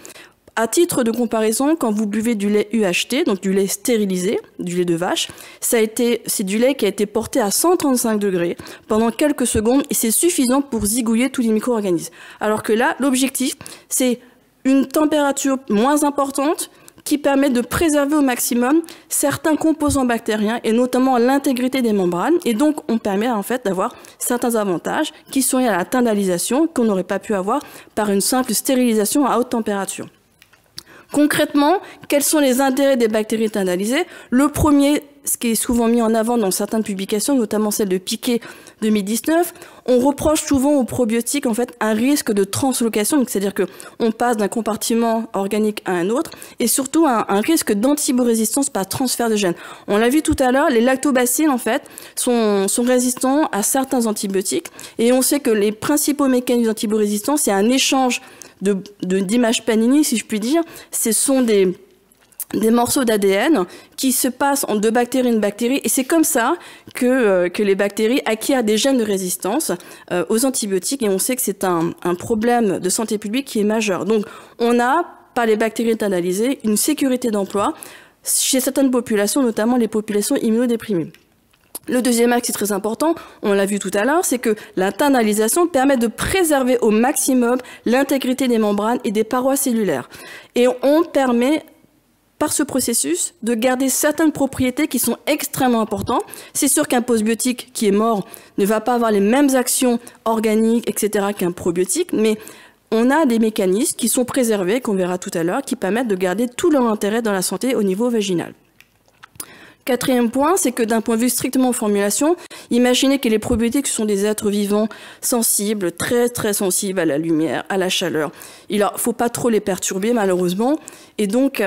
À titre de comparaison, quand vous buvez du lait UHT, donc du lait stérilisé, du lait de vache, c'est du lait qui a été porté à 135 degrés pendant quelques secondes et c'est suffisant pour zigouiller tous les micro-organismes. Alors que là, l'objectif, c'est une température moins importante qui permet de préserver au maximum certains composants bactériens et notamment l'intégrité des membranes. Et donc, on permet en fait d'avoir certains avantages qui sont liés à la tyndalisation qu'on n'aurait pas pu avoir par une simple stérilisation à haute température. Concrètement, quels sont les intérêts des bactéries tyndalisées ? Le premier, ce qui est souvent mis en avant dans certaines publications, notamment celle de Piquet 2019, on reproche souvent aux probiotiques en fait un risque de translocation, c'est-à-dire que on passe d'un compartiment organique à un autre, et surtout un risque d'antibiorésistance par transfert de gènes. On l'a vu tout à l'heure, les lactobacilles en fait sont résistants à certains antibiotiques, et on sait que les principaux mécanismes d'antibiorésistance, c'est un échange d'images Panini, si je puis dire. Ce sont des des morceaux d'ADN qui se passent de bactérie en bactérie, et c'est comme ça que les bactéries acquièrent des gènes de résistance aux antibiotiques, et on sait que c'est un problème de santé publique qui est majeur. Donc on a, par les bactéries internalisées, une sécurité d'emploi chez certaines populations, notamment les populations immunodéprimées. Le deuxième axe, c'est très important, on l'a vu tout à l'heure, c'est que l'internalisation permet de préserver au maximum l'intégrité des membranes et des parois cellulaires. Et on permet, par ce processus, de garder certaines propriétés qui sont extrêmement importantes. C'est sûr qu'un postbiotique qui est mort ne va pas avoir les mêmes actions organiques, etc., qu'un probiotique, mais on a des mécanismes qui sont préservés, qu'on verra tout à l'heure, qui permettent de garder tout leur intérêt dans la santé au niveau vaginal. Quatrième point, c'est que d'un point de vue strictement formulation, imaginez que les probiotiques sont des êtres vivants sensibles, très très sensibles à la lumière, à la chaleur. Il ne faut pas trop les perturber malheureusement. Et donc,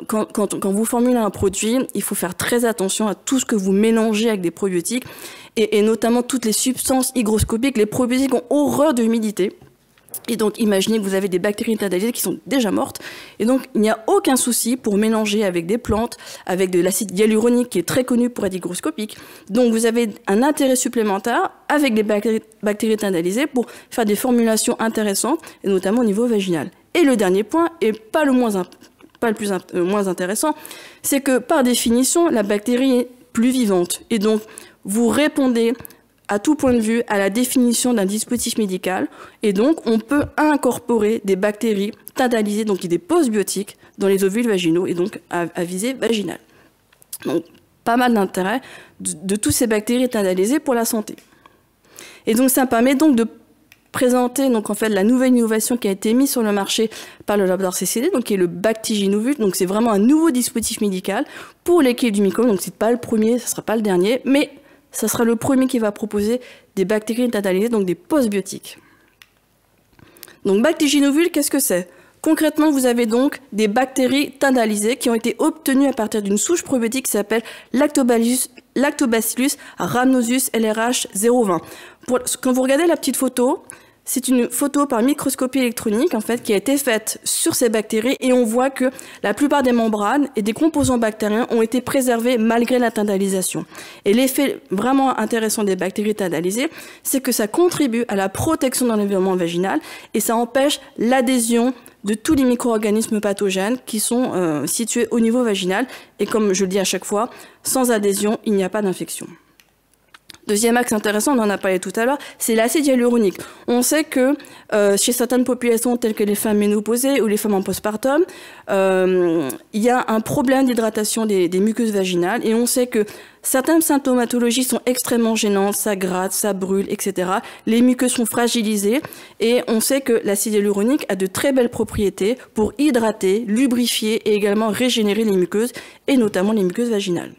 quand vous formulez un produit, il faut faire très attention à tout ce que vous mélangez avec des probiotiques et notamment toutes les substances hygroscopiques. Les probiotiques ont horreur de l'humidité. Et donc, imaginez que vous avez des bactéries internalisées qui sont déjà mortes. Et donc, il n'y a aucun souci pour mélanger avec des plantes, avec de l'acide hyaluronique qui est très connu pour être hygroscopique. Donc, vous avez un intérêt supplémentaire avec des bactéries internalisées pour faire des formulations intéressantes, et notamment au niveau vaginal. Et le dernier point, et pas le moins intéressant, c'est que par définition, la bactérie est plus vivante. Et donc, vous répondez à tout point de vue à la définition d'un dispositif médical, et donc on peut incorporer des bactéries internalisées, donc des postbiotiques, dans les ovules vaginaux, et donc à visée vaginale. Donc pas mal d'intérêt de toutes ces bactéries internalisées pour la santé. Et donc ça permet donc de présenter donc en fait la nouvelle innovation qui a été mise sur le marché par le laboratoire CCD, donc qui est le Bactiginovul. Donc c'est vraiment un nouveau dispositif médical pour l'équipe du microbe. Donc c'est pas le premier, ce sera pas le dernier, mais ça sera le premier qui va proposer des bactéries internalisées, donc des postbiotiques. Donc Bactiginovul, qu'est-ce que c'est? Concrètement, vous avez donc des bactéries internalisées qui ont été obtenues à partir d'une souche probiotique qui s'appelle Lactobacillus rhamnosus LRH 020. Quand vous regardez la petite photo, c'est une photo par microscopie électronique en fait, qui a été faite sur ces bactéries, et on voit que la plupart des membranes et des composants bactériens ont été préservés malgré l'internalisation. Et l'effet vraiment intéressant des bactéries internalisées, c'est que ça contribue à la protection dans l'environnement vaginal et ça empêche l'adhésion de tous les micro-organismes pathogènes qui sont situés au niveau vaginal. Et comme je le dis à chaque fois, sans adhésion, il n'y a pas d'infection. Deuxième axe intéressant, on en a parlé tout à l'heure, c'est l'acide hyaluronique. On sait que chez certaines populations telles que les femmes ménopausées ou les femmes en postpartum, il y a un problème d'hydratation des muqueuses vaginales, et on sait que certaines symptomatologies sont extrêmement gênantes, ça gratte, ça brûle, etc. Les muqueuses sont fragilisées, et on sait que l'acide hyaluronique a de très belles propriétés pour hydrater, lubrifier et également régénérer les muqueuses, et notamment les muqueuses vaginales.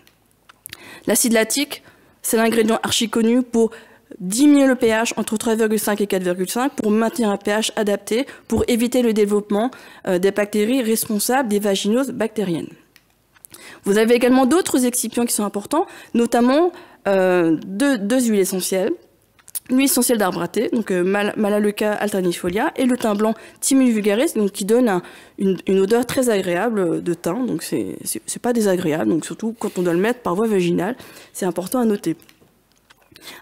L'acide lactique, c'est l'ingrédient archi connu pour diminuer le pH entre 3,5 et 4,5 pour maintenir un pH adapté, pour éviter le développement des bactéries responsables des vaginoses bactériennes. Vous avez également d'autres excipients qui sont importants, notamment deux huiles essentielles. L'huile essentielle d'arbre à thé, donc Melaleuca alternifolia, et le thym blanc Thymus vulgaris, donc qui donne une odeur très agréable de thym. Donc c'est pas désagréable, donc surtout quand on doit le mettre par voie vaginale, c'est important à noter.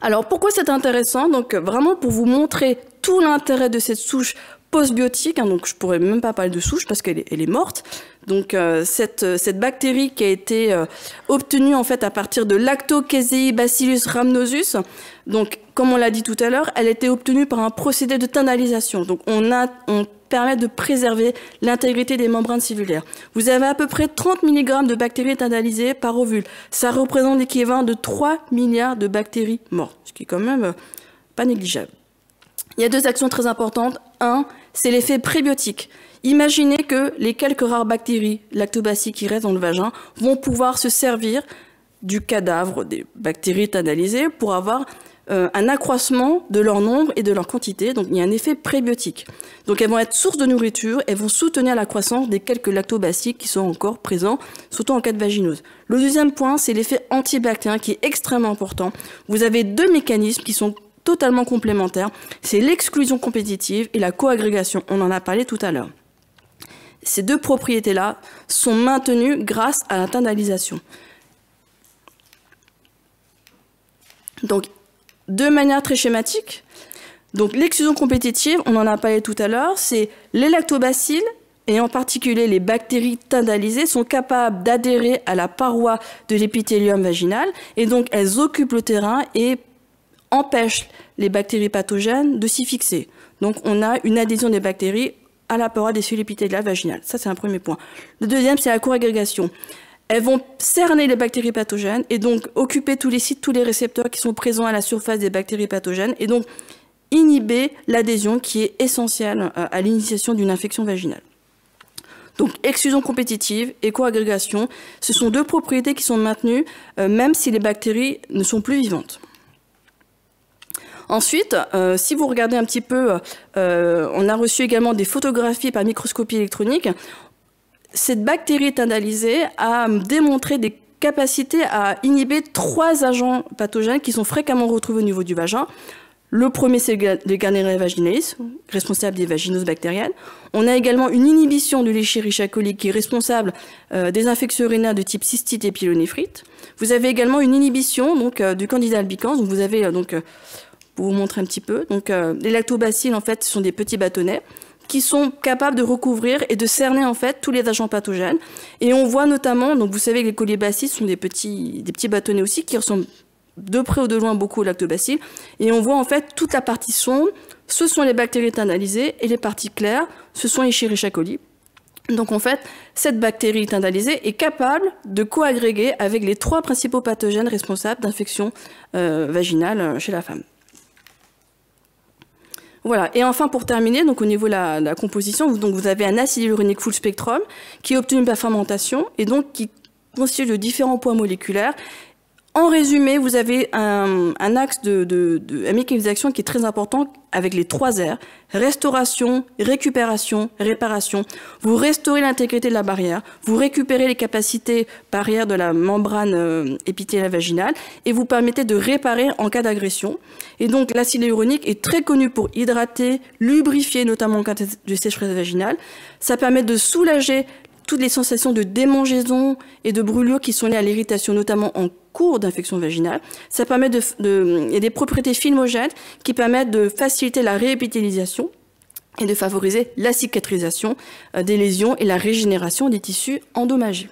Alors pourquoi c'est intéressant? Donc vraiment pour vous montrer tout l'intérêt de cette souche postbiotique, hein, donc je pourrais même pas parler de souche parce qu'elle est morte. Donc cette bactérie qui a été obtenue en fait à partir de Lactobacillus rhamnosus. Donc comme on l'a dit tout à l'heure, elle a été obtenue par un procédé de internalisation. Donc on permet de préserver l'intégrité des membranes cellulaires. Vous avez à peu près 30 mg de bactéries internalisées par ovule. Ça représente l'équivalent de 3 milliards de bactéries mortes, ce qui est quand même pas négligeable. Il y a deux actions très importantes. Un, c'est l'effet prébiotique. Imaginez que les quelques rares bactéries lactobacilles qui restent dans le vagin vont pouvoir se servir du cadavre des bactéries internalisées pour avoir un accroissement de leur nombre et de leur quantité. Donc il y a un effet prébiotique. Donc elles vont être source de nourriture, elles vont soutenir la croissance des quelques lactobacilles qui sont encore présents, surtout en cas de vaginose. Le deuxième point, c'est l'effet antibactérien qui est extrêmement important. Vous avez deux mécanismes qui sont totalement complémentaires. C'est l'exclusion compétitive et la coagrégation. On en a parlé tout à l'heure. Ces deux propriétés-là sont maintenues grâce à l'internalisation. Donc, de manière très schématique, donc l'exclusion compétitive, on en a parlé tout à l'heure, c'est les lactobacilles, et en particulier les bactéries tendalisées, sont capables d'adhérer à la paroi de l'épithélium vaginal, et donc elles occupent le terrain et empêchent les bactéries pathogènes de s'y fixer. Donc on a une adhésion des bactéries à la paroi des cellules épithéliales vaginales. Ça, c'est un premier point. Le deuxième, c'est la co-agrégation. Elles vont cerner les bactéries pathogènes et donc occuper tous les sites, tous les récepteurs qui sont présents à la surface des bactéries pathogènes et donc inhiber l'adhésion qui est essentielle à l'initiation d'une infection vaginale. Donc, exclusion compétitive et co-agrégation, ce sont deux propriétés qui sont maintenues, même si les bactéries ne sont plus vivantes. Ensuite, si vous regardez un petit peu, on a reçu également des photographies par microscopie électronique. Cette bactérie tendalisée a démontré des capacités à inhiber 3 agents pathogènes qui sont fréquemment retrouvés au niveau du vagin. Le premier, c'est le Gardnerella vaginalis, responsable des vaginoses bactériennes. On a également une inhibition de l'Escherichia coli qui est responsable des infections urinaires de type cystite et pyélonéphrite. Vous avez également une inhibition donc, du Candida albicans. Donc, vous avez, pour vous montrer un petit peu, donc, les lactobacilles, en fait, ce sont des petits bâtonnets qui sont capables de recouvrir et de cerner en fait tous les agents pathogènes. Et on voit notamment, donc vous savez que les colibacilles sont des petits bâtonnets aussi qui ressemblent de près ou de loin beaucoup aux lactobacilles. Et on voit en fait toute la partie sombre, ce sont les bactéries tendalisées et les parties claires, ce sont les Escherichia coli. Donc en fait, cette bactérie tendalisée est capable de coagréger avec les 3 principaux pathogènes responsables d'infections vaginales chez la femme. Voilà. Et enfin, pour terminer, donc au niveau de la composition, donc vous avez un acide hyaluronique full spectrum qui est obtenu par fermentation et donc qui constitue de différents poids moléculaires. En résumé, vous avez un axe un mécanisme d'action qui est très important avec les 3 R. Restauration, récupération, réparation. Vous restaurez l'intégrité de la barrière, vous récupérez les capacités barrières de la membrane épithéliale vaginale et vous permettez de réparer en cas d'agression. Et donc l'acide hyaluronique est très connu pour hydrater, lubrifier, notamment en cas de sécheresse vaginale. Ça permet de soulager toutes les sensations de démangeaison et de brûlure qui sont liées à l'irritation, notamment en cours d'infection vaginale. Ça permet il y a des propriétés filmogènes qui permettent de faciliter la réépithélisation et de favoriser la cicatrisation des lésions et la régénération des tissus endommagés.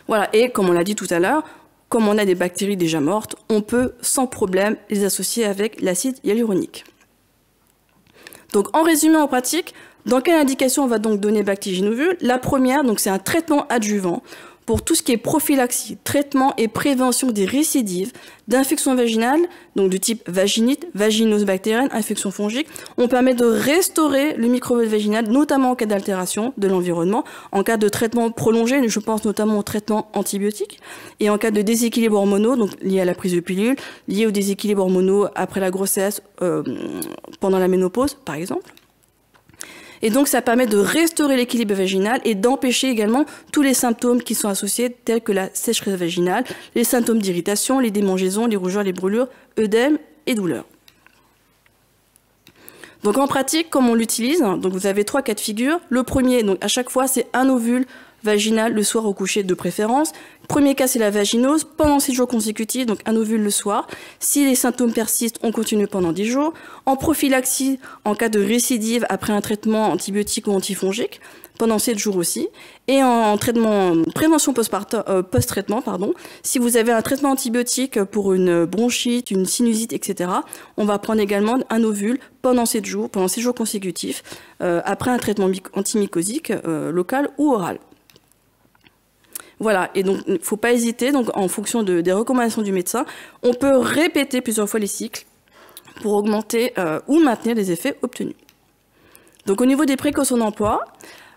Voilà, et comme on l'a dit tout à l'heure, comme on a des bactéries déjà mortes, on peut sans problème les associer avec l'acide hyaluronique. Donc en résumé, en pratique, dans quelle indication on va donc donner Bactiginovul? La première, donc c'est un traitement adjuvant pour tout ce qui est prophylaxie, traitement et prévention des récidives d'infections vaginales, donc du type vaginite, vaginose bactérienne, infection fongique. On permet de restaurer le microbiote vaginal, notamment en cas d'altération de l'environnement, en cas de traitement prolongé, je pense notamment au traitement antibiotique, et en cas de déséquilibre hormonaux, donc lié à la prise de pilules, lié au déséquilibre hormonaux après la grossesse, pendant la ménopause, par exemple. Et donc, ça permet de restaurer l'équilibre vaginal et d'empêcher également tous les symptômes qui sont associés, tels que la sécheresse vaginale, les symptômes d'irritation, les démangeaisons, les rougeurs, les brûlures, œdèmes et douleurs. Donc, en pratique, comme on l'utilise, donc vous avez 3 cas de figure. Le premier, donc à chaque fois, c'est un ovule vaginal le soir au coucher de préférence. Premier cas, c'est la vaginose pendant 6 jours consécutifs, donc un ovule le soir. Si les symptômes persistent, on continue pendant 10 jours. En prophylaxie, en cas de récidive après un traitement antibiotique ou antifongique, pendant 7 jours aussi. Et en prévention post-traitement, si vous avez un traitement antibiotique pour une bronchite, une sinusite, etc., on va prendre également un ovule pendant 7 jours consécutifs, après un traitement antimycosique local ou oral. Voilà, et donc il ne faut pas hésiter, donc en fonction des recommandations du médecin, on peut répéter plusieurs fois les cycles pour augmenter ou maintenir les effets obtenus. Donc au niveau des précautions d'emploi,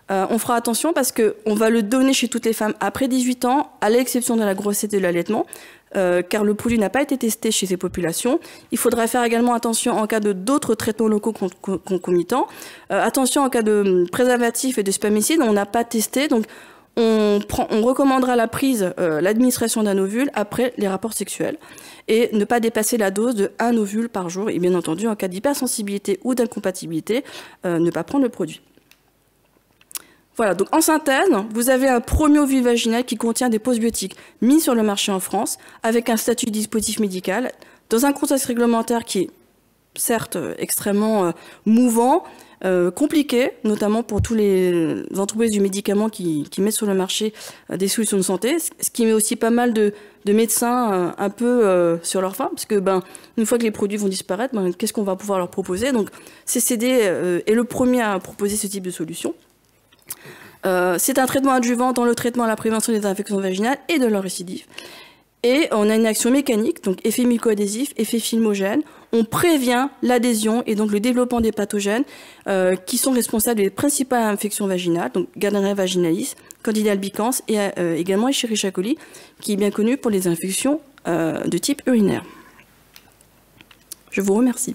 on fera attention parce qu'on va le donner chez toutes les femmes après 18 ans, à l'exception de la grossesse et de l'allaitement, car le produit n'a pas été testé chez ces populations. Il faudra faire également attention en cas d'autres traitements locaux concomitants. Attention en cas de préservatifs et de spermicides, on n'a pas testé, donc on recommandera l'administration d'un ovule après les rapports sexuels et ne pas dépasser la dose de 1 ovule par jour. Et bien entendu, en cas d'hypersensibilité ou d'incompatibilité, ne pas prendre le produit. Voilà, donc en synthèse, vous avez un premier ovule vaginal qui contient des postbiotiques mis sur le marché en France avec un statut de dispositif médical dans un contexte réglementaire qui est certes extrêmement mouvant, compliqué, notamment pour tous les entreprises du médicament qui mettent sur le marché des solutions de santé, ce qui met aussi pas mal de médecins un peu sur leur faim, parce que une fois que les produits vont disparaître, qu'est-ce qu'on va pouvoir leur proposer? Donc CCD est le premier à proposer ce type de solution. C'est un traitement adjuvant dans le traitement à la prévention des infections vaginales et de leur récidive. Et on a une action mécanique, donc effet mycoadhésif, effet filmogène. On prévient l'adhésion et donc le développement des pathogènes qui sont responsables des principales infections vaginales, donc Gardnerella vaginalis, Candida albicans et également Escherichia coli, qui est bien connu pour les infections de type urinaire. Je vous remercie.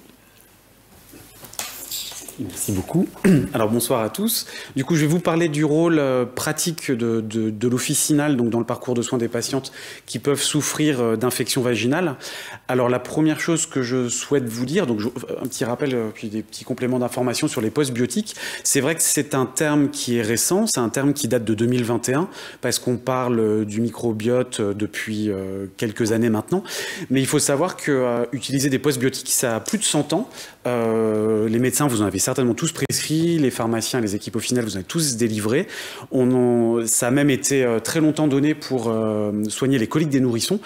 Merci beaucoup. Alors bonsoir à tous. Du coup, je vais vous parler du rôle pratique de l'officinal, donc dans le parcours de soins des patientes qui peuvent souffrir d'infections vaginales. Alors la première chose que je souhaite vous dire, donc un petit rappel puis des petits compléments d'information sur les postbiotiques. C'est vrai que c'est un terme qui est récent, c'est un terme qui date de 2021 parce qu'on parle du microbiote depuis quelques années maintenant. Mais il faut savoir que utiliser des postbiotiques, ça a plus de 100 ans. Les médecins, vous en avez certainement tous prescrit, les pharmaciens, les équipes officinales, vous en avez tous délivré. Ça a même été très longtemps donné pour soigner les coliques des nourrissons.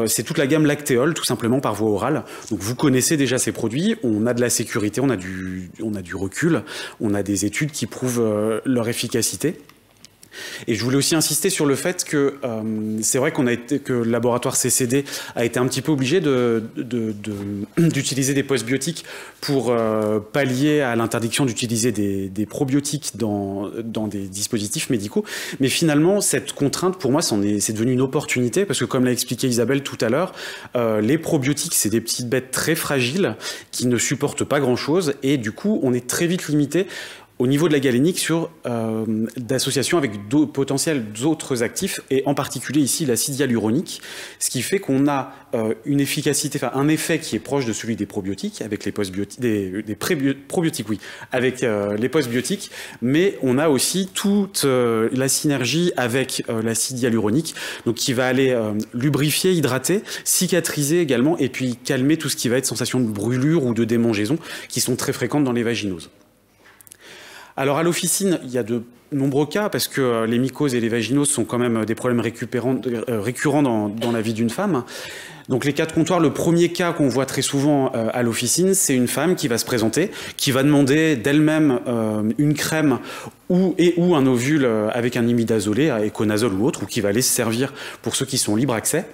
C'est toute la gamme lactéole, tout simplement par voie orale. Donc vous connaissez déjà ces produits, on a de la sécurité, on a du recul, on a des études qui prouvent leur efficacité. Et je voulais aussi insister sur le fait que c'est vrai que le laboratoire CCD a été un petit peu obligé d'utiliser des postbiotiques pour pallier à l'interdiction d'utiliser des probiotiques dans des dispositifs médicaux. Mais finalement, cette contrainte, pour moi, c'est devenu une opportunité parce que, comme l'a expliqué Isabelle tout à l'heure, les probiotiques, c'est des petites bêtes très fragiles qui ne supportent pas grand-chose et du coup, on est très vite limité au niveau de la galénique sur d'association avec potentiels d'autres actifs, et en particulier ici l'acide hyaluronique, ce qui fait qu'on a une efficacité, enfin un effet qui est proche de celui des probiotiques, avec les postbiotiques, probiotiques, oui, avec les postbiotiques, mais on a aussi toute la synergie avec l'acide hyaluronique, donc qui va aller lubrifier, hydrater, cicatriser également, et puis calmer tout ce qui va être sensation de brûlure ou de démangeaison, qui sont très fréquentes dans les vaginoses. Alors à l'officine, il y a de nombreux cas parce que les mycoses et les vaginoses sont quand même des problèmes récurrents dans la vie d'une femme. Donc les cas de comptoir, le premier cas qu'on voit très souvent à l'officine, c'est une femme qui va se présenter, qui va demander d'elle-même une crème ou un ovule avec un imidazolé, éconazole ou autre, ou qui va aller se servir pour ceux qui sont libre accès.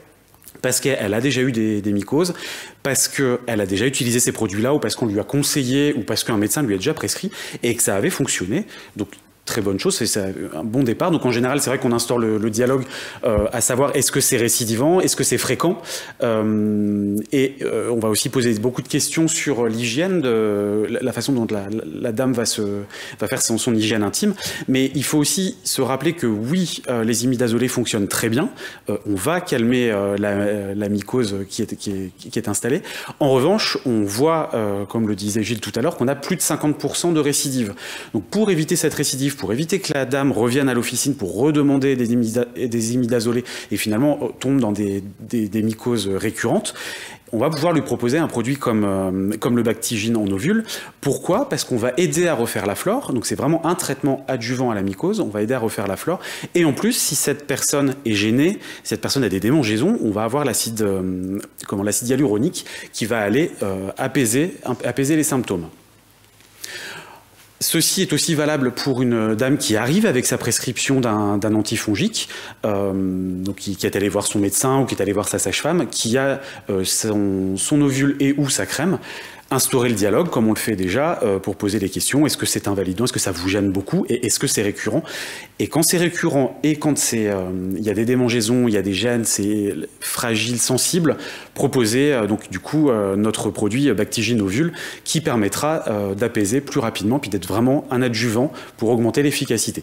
Parce qu'elle a déjà eu des mycoses, parce qu'elle a déjà utilisé ces produits-là, ou parce qu'on lui a conseillé, ou parce qu'un médecin lui a déjà prescrit, et que ça avait fonctionné. Donc, très bonne chose, c'est un bon départ. Donc en général, c'est vrai qu'on instaure le dialogue à savoir est-ce que c'est récidivant, est-ce que c'est fréquent, et on va aussi poser beaucoup de questions sur l'hygiène, la façon dont la dame va faire son hygiène intime. Mais il faut aussi se rappeler que oui, les imidazolés fonctionnent très bien. On va calmer la mycose qui est installée. En revanche, on voit, comme le disait Gilles tout à l'heure, qu'on a plus de 50% de récidive. Donc pour éviter cette récidive, pour éviter que la dame revienne à l'officine pour redemander des imidazolés et finalement tombe dans des mycoses récurrentes, on va pouvoir lui proposer un produit comme le Bactigine en ovule. Pourquoi? Parce qu'on va aider à refaire la flore. Donc c'est vraiment un traitement adjuvant à la mycose. On va aider à refaire la flore. Et en plus, si cette personne est gênée, si cette personne a des démangeaisons, on va avoir l'acide hyaluronique qui va aller apaiser les symptômes. Ceci est aussi valable pour une dame qui arrive avec sa prescription d'un antifongique, donc qui est allée voir son médecin ou qui est allée voir sa sage-femme, qui a son ovule et ou sa crème. Instaurer le dialogue, comme on le fait déjà, pour poser les questions. Est-ce que c'est invalidant? Est-ce que ça vous gêne beaucoup? Et est-ce que c'est récurrent? Et quand c'est récurrent et quand il y a des démangeaisons, il y a des gènes, c'est fragile, sensible, proposer donc du coup notre produit Bactigine ovule qui permettra d'apaiser plus rapidement puis d'être vraiment un adjuvant pour augmenter l'efficacité.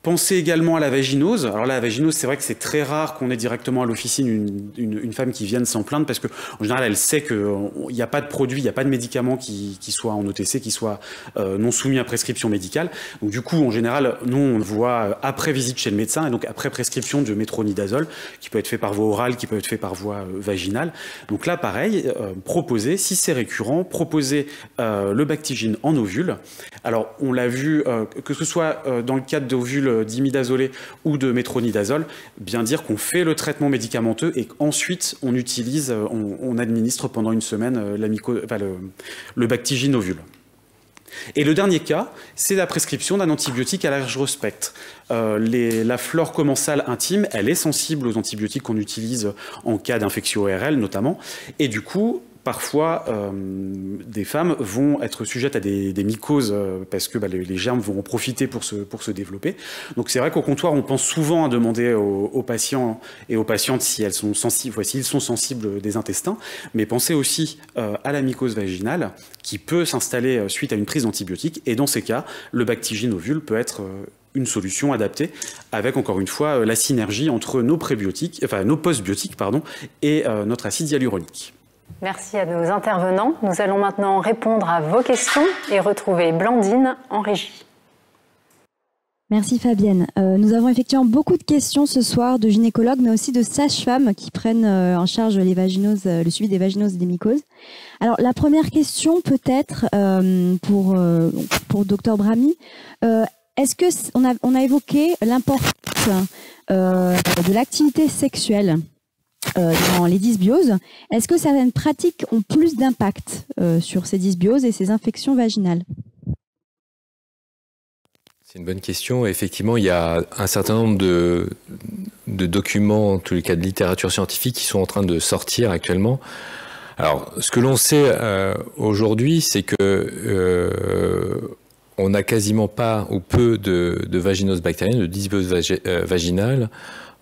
Pensez également à la vaginose. Alors là, la vaginose, c'est vrai que c'est très rare qu'on ait directement à l'officine une femme qui vienne s'en plaindre parce qu'en général, elle sait qu'il n'y a pas de produit, il n'y a pas de médicament qui soit en OTC, qui soit non soumis à prescription médicale. Donc du coup, en général, nous, on le voit après visite chez le médecin et donc après prescription de métronidazole qui peut être fait par voie orale, qui peut être fait par voie vaginale. Donc là, pareil, proposer, si c'est récurrent, proposer le Bactigine en ovule. Alors, on l'a vu, que ce soit dans le cadre d'ovules d'imidazolé ou de métronidazole, bien dire qu'on fait le traitement médicamenteux et qu'ensuite on utilise, on administre pendant une semaine le Bactigine ovule. Et le dernier cas, c'est la prescription d'un antibiotique à large spectre. La flore commensale intime, elle est sensible aux antibiotiques qu'on utilise en cas d'infection ORL notamment, et du coup, parfois, des femmes vont être sujettes à des mycoses parce que les germes vont en profiter pour se développer. Donc c'est vrai qu'au comptoir, on pense souvent à demander aux patients et aux patientes si elles sont sensibles, s'ils sont sensibles des intestins, mais pensez aussi à la mycose vaginale qui peut s'installer suite à une prise d'antibiotiques. Et dans ces cas, le Bactigine ovule peut être une solution adaptée avec, encore une fois, la synergie entre nos postbiotiques, et notre acide hyaluronique. Merci à nos intervenants. Nous allons maintenant répondre à vos questions et retrouver Blandine en régie. Merci Fabienne. Nous avons effectivement beaucoup de questions ce soir de gynécologues, mais aussi de sages-femmes qui prennent en charge les vaginoses, le suivi des vaginoses et des mycoses. Alors la première question peut-être pour Dr Brahmi. Est-ce que on a évoqué l'importance de l'activité sexuelle dans les dysbioses? Est-ce que certaines pratiques ont plus d'impact sur ces dysbioses et ces infections vaginales? C'est une bonne question. Effectivement, il y a un certain nombre de documents, en tous les cas de littérature scientifique, qui sont en train de sortir actuellement. Alors, ce que l'on sait aujourd'hui, c'est que on n'a quasiment pas ou peu de vaginose bactérienne, de dysbiose vaginale,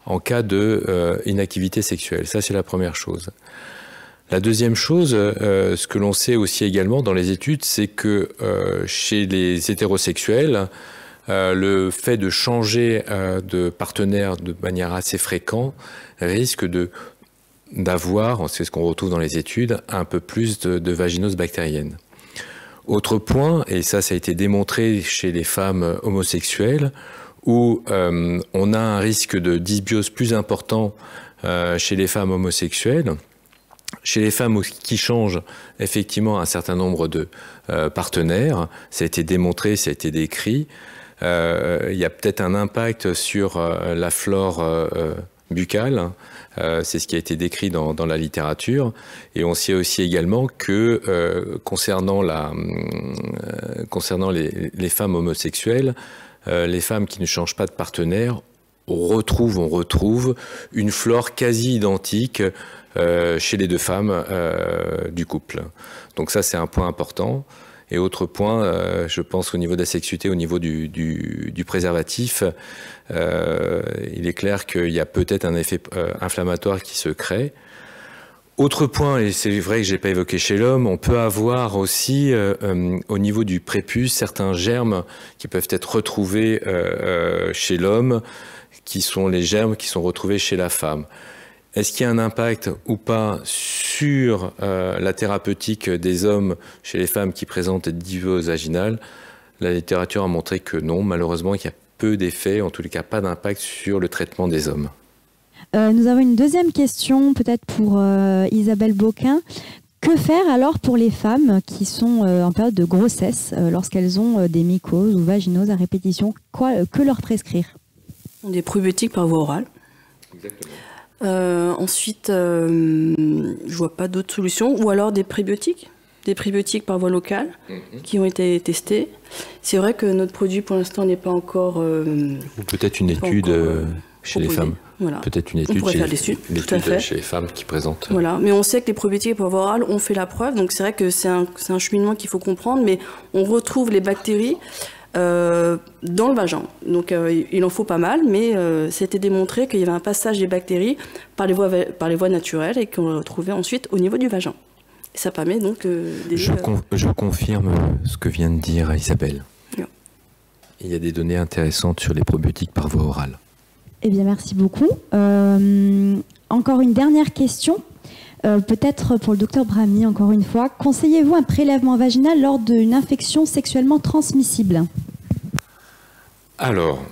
en cas de inactivité sexuelle. Ça, c'est la première chose. La deuxième chose, ce que l'on sait aussi également dans les études, c'est que chez les hétérosexuels, le fait de changer de partenaire de manière assez fréquente risque d'avoir, c'est ce qu'on retrouve dans les études, un peu plus de vaginose bactérienne. Autre point, et ça a été démontré chez les femmes homosexuelles, où on a un risque de dysbiose plus important chez les femmes homosexuelles. Chez les femmes qui changent effectivement un certain nombre de partenaires, ça a été démontré, ça a été décrit. Il y a peut-être un impact sur la flore buccale, c'est ce qui a été décrit dans la littérature. Et on sait aussi également que concernant les femmes homosexuelles, les femmes qui ne changent pas de partenaire, on retrouve une flore quasi identique chez les deux femmes du couple. Donc ça, c'est un point important. Et autre point, je pense au niveau de la sexualité, au niveau du préservatif, il est clair qu'il y a peut-être un effet inflammatoire qui se crée. Autre point, et c'est vrai que je n'ai pas évoqué chez l'homme, on peut avoir aussi au niveau du prépuce certains germes qui peuvent être retrouvés chez l'homme, qui sont les germes qui sont retrouvés chez la femme. Est-ce qu'il y a un impact ou pas sur la thérapeutique des hommes chez les femmes qui présentent des dysbioses vaginales? La littérature a montré que non, malheureusement, qu'il y a peu d'effets, en tous les cas pas d'impact sur le traitement des hommes. Nous avons une deuxième question, peut-être pour Isabelle Boquin. Que faire alors pour les femmes qui sont en période de grossesse, lorsqu'elles ont des mycoses ou vaginoses à répétition? Que leur prescrire? Des probiotiques par voie orale. Exactement. Ensuite, je vois pas d'autres solutions. Ou alors des prébiotiques par voie locale qui ont été testés. C'est vrai que notre produit pour l'instant n'est pas encore... peut-être une étude chez les femmes. Voilà. Peut-être une étude chez les femmes qui présentent. Voilà. Mais on sait que les probiotiques par voie orale ont fait la preuve. Donc c'est vrai que c'est un cheminement qu'il faut comprendre. Mais on retrouve les bactéries dans le vagin. Donc il en faut pas mal, mais c'était démontré qu'il y avait un passage des bactéries par les voies naturelles et qu'on retrouvait ensuite au niveau du vagin. Et ça permet donc je confirme ce que vient de dire Isabelle. Yeah. il y a des données intéressantes sur les probiotiques par voie orale. Eh bien, merci beaucoup. Encore une dernière question, peut-être pour le docteur Brahmi, encore une fois. Conseillez-vous un prélèvement vaginal lors d'une infection sexuellement transmissible ? Alors,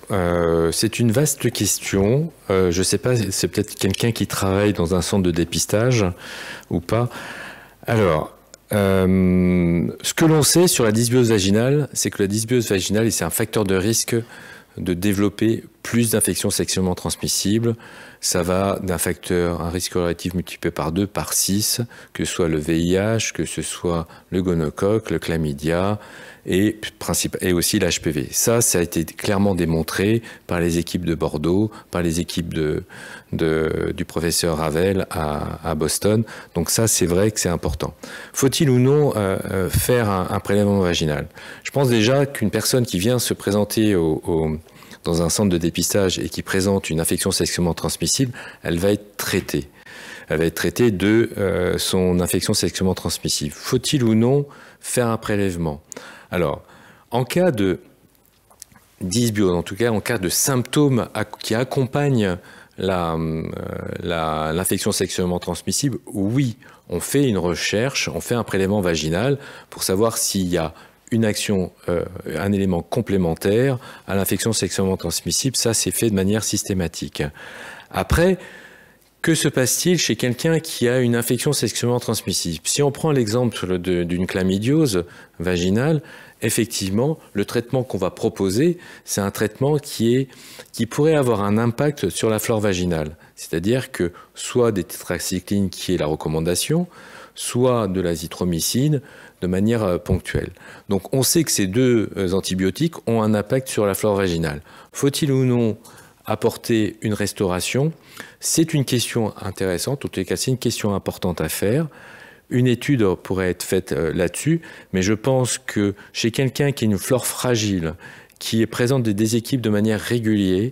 c'est une vaste question. Je ne sais pas, c'est peut-être quelqu'un qui travaille dans un centre de dépistage ou pas. Alors, ce que l'on sait sur la dysbiose vaginale, c'est que la dysbiose vaginale, c'est un facteur de risque de développer plus d'infections sexuellement transmissibles. Ça va d'un facteur, un risque relatif multiplié par 2, par 6, que ce soit le VIH, que ce soit le gonocoque, le chlamydia et aussi l'HPV. Ça a été clairement démontré par les équipes de Bordeaux, par les équipes du professeur Ravel à Boston. Donc ça, c'est vrai que c'est important. Faut-il ou non faire un prélèvement vaginal? Je pense déjà qu'une personne qui vient se présenter dans un centre de dépistage et qui présente une infection sexuellement transmissible, elle va être traitée. Elle va être traitée de son infection sexuellement transmissible. Faut-il ou non faire un prélèvement? Alors, en cas de dysbiose, en tout cas en cas de symptômes qui accompagnent l'infection sexuellement transmissible, oui, on fait une recherche, on fait un prélèvement vaginal pour savoir s'il y a une action, un élément complémentaire à l'infection sexuellement transmissible. Ça, c'est fait de manière systématique. Après, que se passe-t-il chez quelqu'un qui a une infection sexuellement transmissible? Si on prend l'exemple d'une chlamydiose vaginale, effectivement, le traitement qu'on va proposer, c'est un traitement qui pourrait avoir un impact sur la flore vaginale. C'est-à-dire que soit des tétracyclines, qui est la recommandation, soit de l'azithromycine de manière ponctuelle. Donc on sait que ces deux antibiotiques ont un impact sur la flore vaginale. Faut-il ou non apporter une restauration? C'est une question intéressante, en tout cas c'est une question importante à faire. Une étude pourrait être faite là-dessus, mais je pense que chez quelqu'un qui a une flore fragile, qui présente des déséquilibres de manière régulière,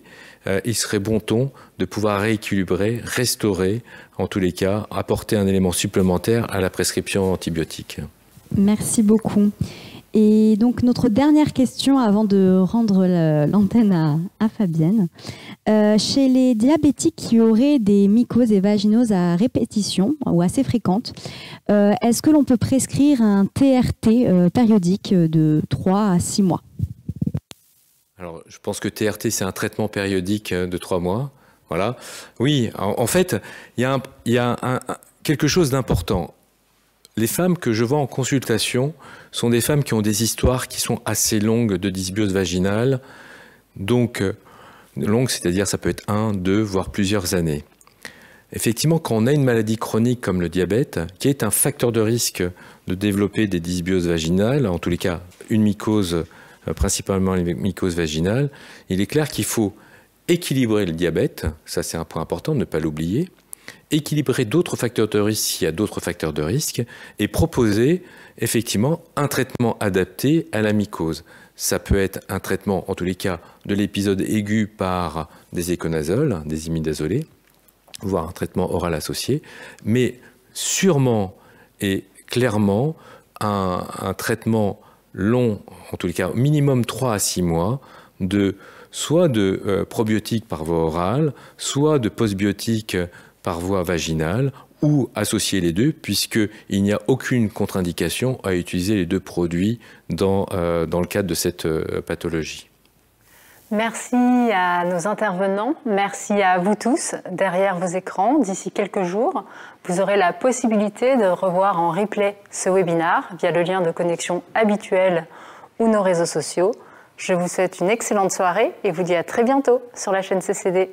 il serait bon ton de pouvoir rééquilibrer, restaurer, en tous les cas, apporter un élément supplémentaire à la prescription antibiotique. Merci beaucoup. Et donc notre dernière question avant de rendre l'antenne à Fabienne. Chez les diabétiques qui auraient des mycoses et vaginoses à répétition ou assez fréquentes, est-ce que l'on peut prescrire un TRT périodique de 3 à 6 mois? Alors, je pense que TRT, c'est un traitement périodique de 3 mois. Voilà. Oui, en fait, il y a quelque chose d'important. Les femmes que je vois en consultation sont des femmes qui ont des histoires qui sont assez longues de dysbiose vaginale. Donc, longue, c'est-à-dire ça peut être 1, 2, voire plusieurs années. Effectivement, quand on a une maladie chronique comme le diabète, qui est un facteur de risque de développer des dysbioses vaginales, en tous les cas une mycose, principalement les mycoses vaginales, il est clair qu'il faut équilibrer le diabète, ça c'est un point important, ne pas l'oublier, équilibrer d'autres facteurs de risque s'il y a d'autres facteurs de risque, et proposer effectivement un traitement adapté à la mycose. Ça peut être un traitement, en tous les cas, de l'épisode aigu par des éconazoles, des imidazolés, voire un traitement oral associé, mais sûrement et clairement un traitement long, en tous les cas minimum 3 à 6 mois, soit de probiotiques par voie orale, soit de postbiotiques par voie vaginale, ou associer les deux, puisqu'il n'y a aucune contre-indication à utiliser les deux produits dans le cadre de cette pathologie. Merci à nos intervenants, merci à vous tous derrière vos écrans. D'ici quelques jours, vous aurez la possibilité de revoir en replay ce webinaire via le lien de connexion habituel ou nos réseaux sociaux. Je vous souhaite une excellente soirée et vous dis à très bientôt sur la chaîne CCD.